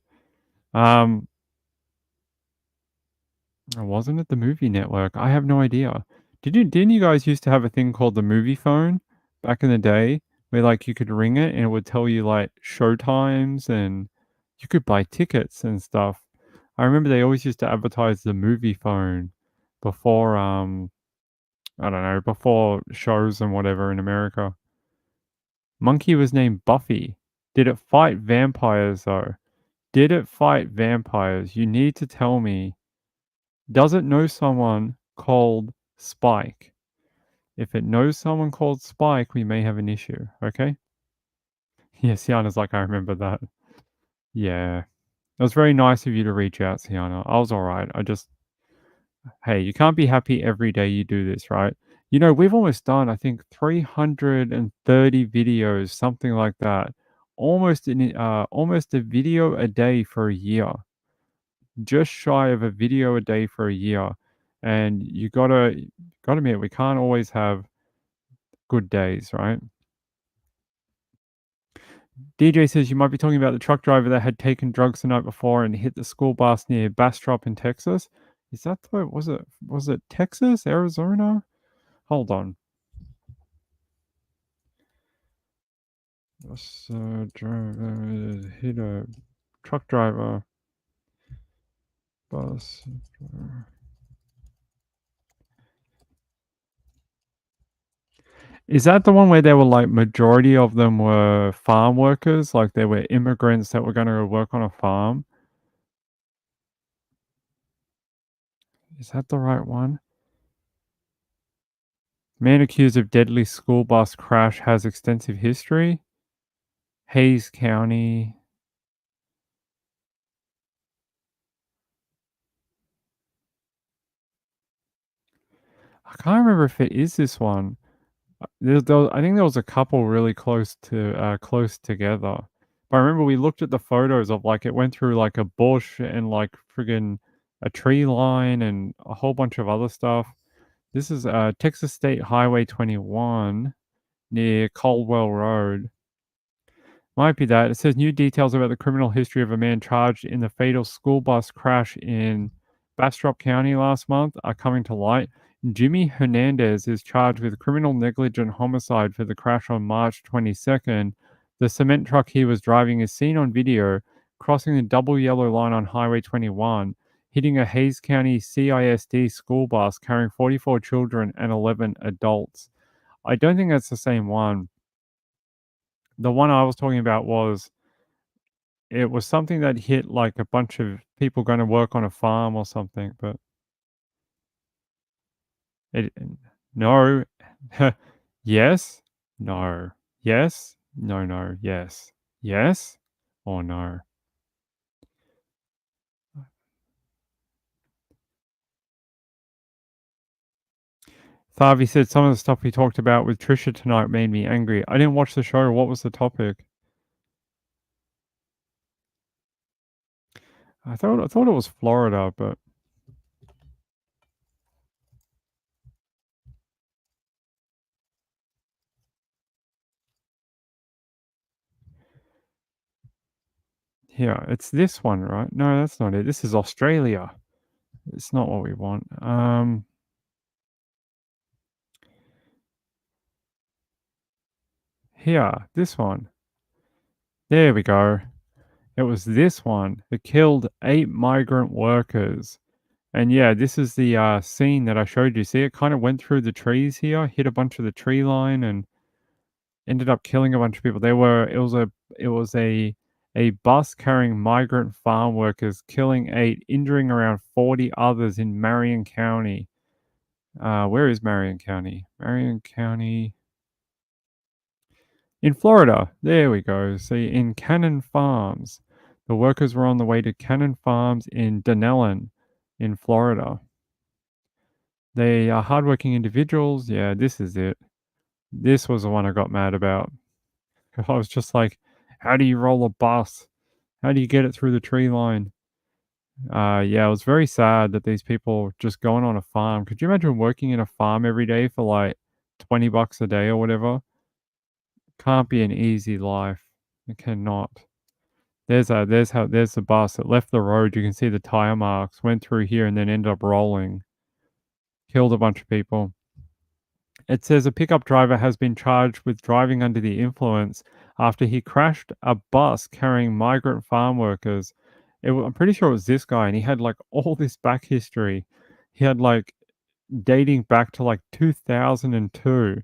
Wasn't it the Movie Network? I have no idea. Didn't you guys used to have a thing called the movie phone back in the day where like you could ring it and it would tell you like show times and you could buy tickets and stuff. I remember they always used to advertise the movie phone before I don't know, before shows and whatever in America. Monkey was named Buffy. Did it fight vampires though? Did it fight vampires? You need to tell me. Does it know someone called Spike? If it knows someone called Spike, we may have an issue, okay? Yeah, Sienna's like, I remember that. Yeah. It was very nice of you to reach out, Sienna. I was alright. Hey, you can't be happy every day you do this, right? You know, we've almost done, I think, 330 videos, something like that. Almost a video a day for a year. Just shy of a video a day for a year. And you gotta admit, we can't always have good days, right? DJ says you might be talking about the truck driver that had taken drugs the night before and hit the school bus near Bastrop in Texas. Is that the was it Texas, Arizona? Hold on. Bus driver hit a truck driver. Bus driver. Is that the one where they were like majority of them were farm workers? Like they were immigrants that were going to work on a farm? Is that the right one? Man accused of deadly school bus crash has extensive history. Hayes County. I can't remember if it is this one. I think there was a couple really close together. But I remember we looked at the photos of like it went through like a bush and like friggin' a tree line and a whole bunch of other stuff. This is Texas State Highway 21 near Caldwell Road. Might be that. It says new details about the criminal history of a man charged in the fatal school bus crash in Bastrop County last month are coming to light. Jimmy Hernandez is charged with criminal negligent homicide for the crash on March 22nd. The cement truck he was driving is seen on video crossing the double yellow line on Highway 21, hitting a Hayes County CISD school bus carrying 44 children and 11 adults. I don't think that's the same one. The one I was talking about was something that hit like a bunch of people going to work on a farm or something, but no. Yes, no, yes, no, yes, yes, or no. Thavi said some of the stuff we talked about with Trisha tonight made me angry. I didn't watch the show. What was the topic? I thought it was Florida, but yeah, it's this one, right? No, that's not it. This is Australia. It's not what we want. Here, this one. There we go. It was this one that killed 8 migrant workers. And yeah, this is the scene that I showed you. See, it kind of went through the trees here, hit a bunch of the tree line, and ended up killing a bunch of people. It was a bus carrying migrant farm workers, killing 8, injuring around 40 others in Marion County. Where is Marion County? Marion County in Florida. There we go. See, in Cannon Farms. The workers were on the way to Cannon Farms in Dunellen in Florida. They are hardworking individuals. Yeah, this is it. This was the one I got mad about. I was just like, how do you roll a bus? How do you get it through the tree line? Yeah, it was very sad that these people just going on a farm. Could you imagine working in a farm every day for like $20 a day or whatever? Can't be an easy life. It cannot. There's the bus. It left the road. You can see the tire marks. Went through here and then ended up rolling. Killed a bunch of people. It says a pickup driver has been charged with driving under the influence after he crashed a bus carrying migrant farm workers. I'm pretty sure it was this guy, and he had like all this back history. He had like dating back to like 2002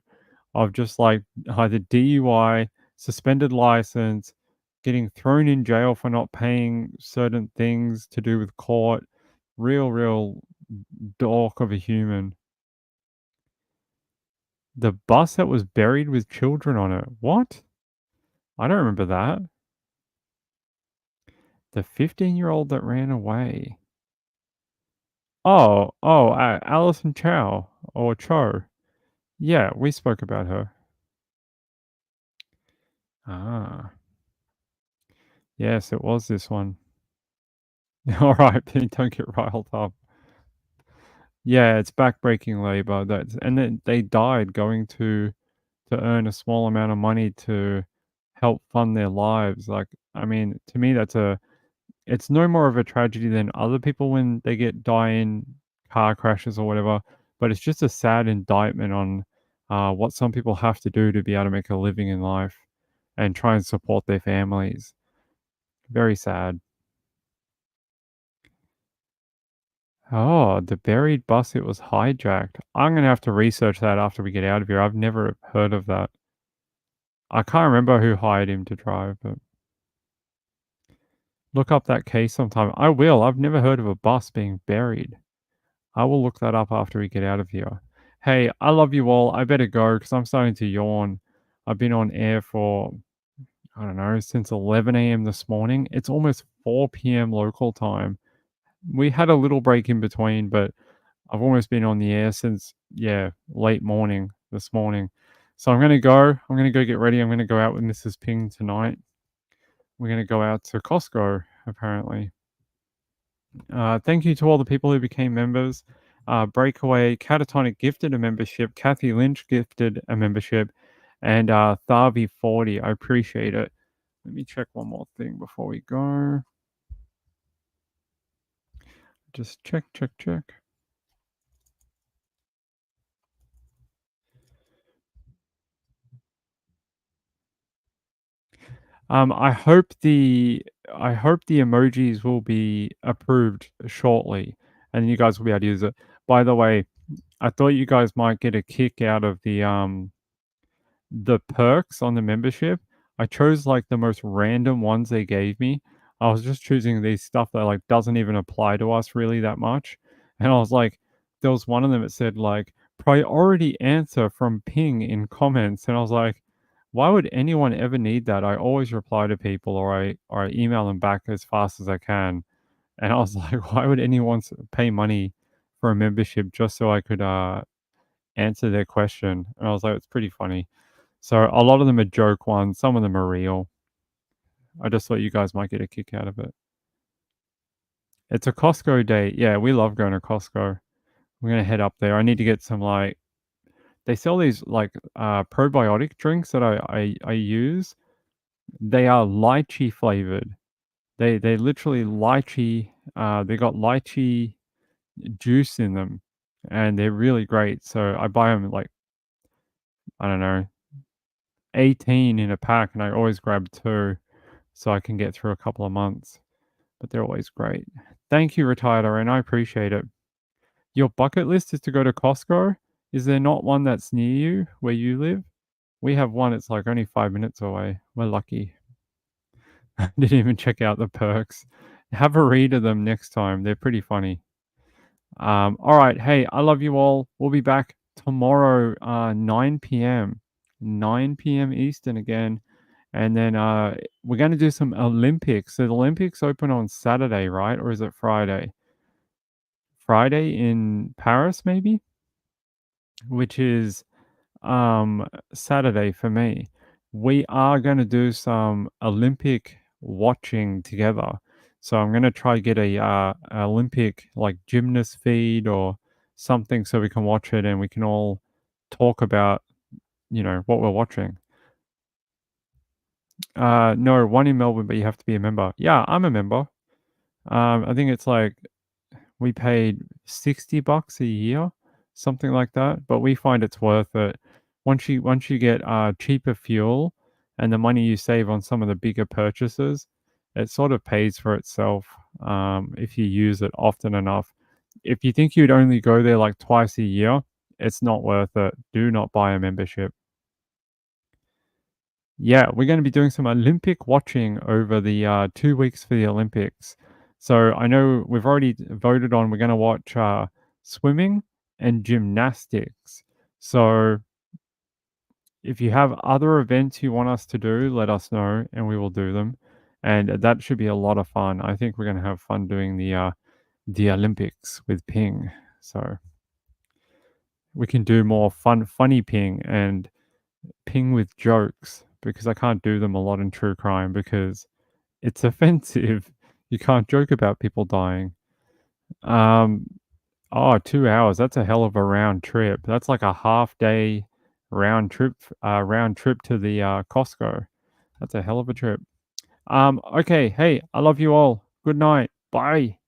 of just like either DUI, suspended license, getting thrown in jail for not paying certain things to do with court. Real dork of a human. The bus that was buried with children on it. What? I don't remember that. The 15-year-old that ran away. Oh, Alison Chow or Cho. Yeah, we spoke about her. Ah. Yes, it was this one. All right, Penny, don't get riled up. Yeah, it's backbreaking labor. And then they died going to earn a small amount of money to help fund their lives. Like, I mean, to me, it's no more of a tragedy than other people when they die in car crashes or whatever. But it's just a sad indictment on what some people have to do to be able to make a living in life and try and support their families. Very sad. Oh, the buried bus, it was hijacked. I'm going to have to research that after we get out of here. I've never heard of that. I can't remember who hired him to drive, but look up that case sometime. I will. I've never heard of a bus being buried. I will look that up after we get out of here. Hey, I love you all. I better go because I'm starting to yawn. I've been on air for, I don't know, since 11 a.m. this morning. It's almost 4 p.m. local time. We had a little break in between, but I've almost been on the air since, late morning this morning. So I'm going to go. I'm going to go get ready. I'm going to go out with Mrs. Ping tonight. We're going to go out to Costco, apparently. Thank you to all the people who became members. Breakaway Catatonic gifted a membership. Kathy Lynch gifted a membership. And Tharvy40. I appreciate it. Let me check one more thing before we go. Just check. I hope the emojis will be approved shortly, and you guys will be able to use it. By the way, I thought you guys might get a kick out of the perks on the membership. I chose like the most random ones they gave me. I was just choosing these stuff that like doesn't even apply to us really that much. And I was like, there was one of them that said like priority answer from Ping in comments. And I was like, why would anyone ever need that? I always reply to people or I email them back as fast as I can. And I was like, why would anyone pay money for a membership just so I could answer their question? And I was like, it's pretty funny. So a lot of them are joke ones. Some of them are real. I just thought you guys might get a kick out of it. It's a Costco day. Yeah, we love going to Costco. We're going to head up there. I need to get some like, they sell these like probiotic drinks that I use. They are lychee flavored. They literally lychee. They got lychee juice in them, and they're really great. So I buy them like, I don't know, 18 in a pack, and I always grab 2. so I can get through a couple of months. But they're always great. Thank you, Retired RN. I appreciate it. Your bucket list is to go to Costco. Is there not one that's near you where you live? We have one. It's like only 5 minutes away. We're lucky. Didn't even check out the perks. Have a read of them next time. They're pretty funny. All right. Hey, I love you all. We'll be back tomorrow, 9 p.m. 9 p.m. Eastern again. And then we're going to do some Olympics. So the Olympics open on Saturday, right? Or is it Friday? Friday in Paris, maybe? Which is Saturday for me. We are going to do some Olympic watching together. So I'm going to try to get a Olympic like gymnast feed or something so we can watch it and we can all talk about, what we're watching. No, one in Melbourne, but you have to be a member. Yeah, I'm a member. I think it's like we paid $60 a year, something like that. But we find it's worth it. Once you get cheaper fuel and the money you save on some of the bigger purchases, it sort of pays for itself if you use it often enough. If you think you'd only go there like twice a year, it's not worth it. Do not buy a membership. Yeah, we're going to be doing some Olympic watching over the 2 weeks for the Olympics. So I know we've already voted on we're going to watch swimming and gymnastics. So if you have other events you want us to do, let us know and we will do them. And that should be a lot of fun. I think we're going to have fun doing the Olympics with Ping. So we can do more funny Ping and Ping with jokes, because I can't do them a lot in true crime because it's offensive. You can't joke about people dying. 2 hours. That's a hell of a round trip. That's like a half-day round trip to the Costco. That's a hell of a trip. Okay. Hey, I love you all. Good night. Bye.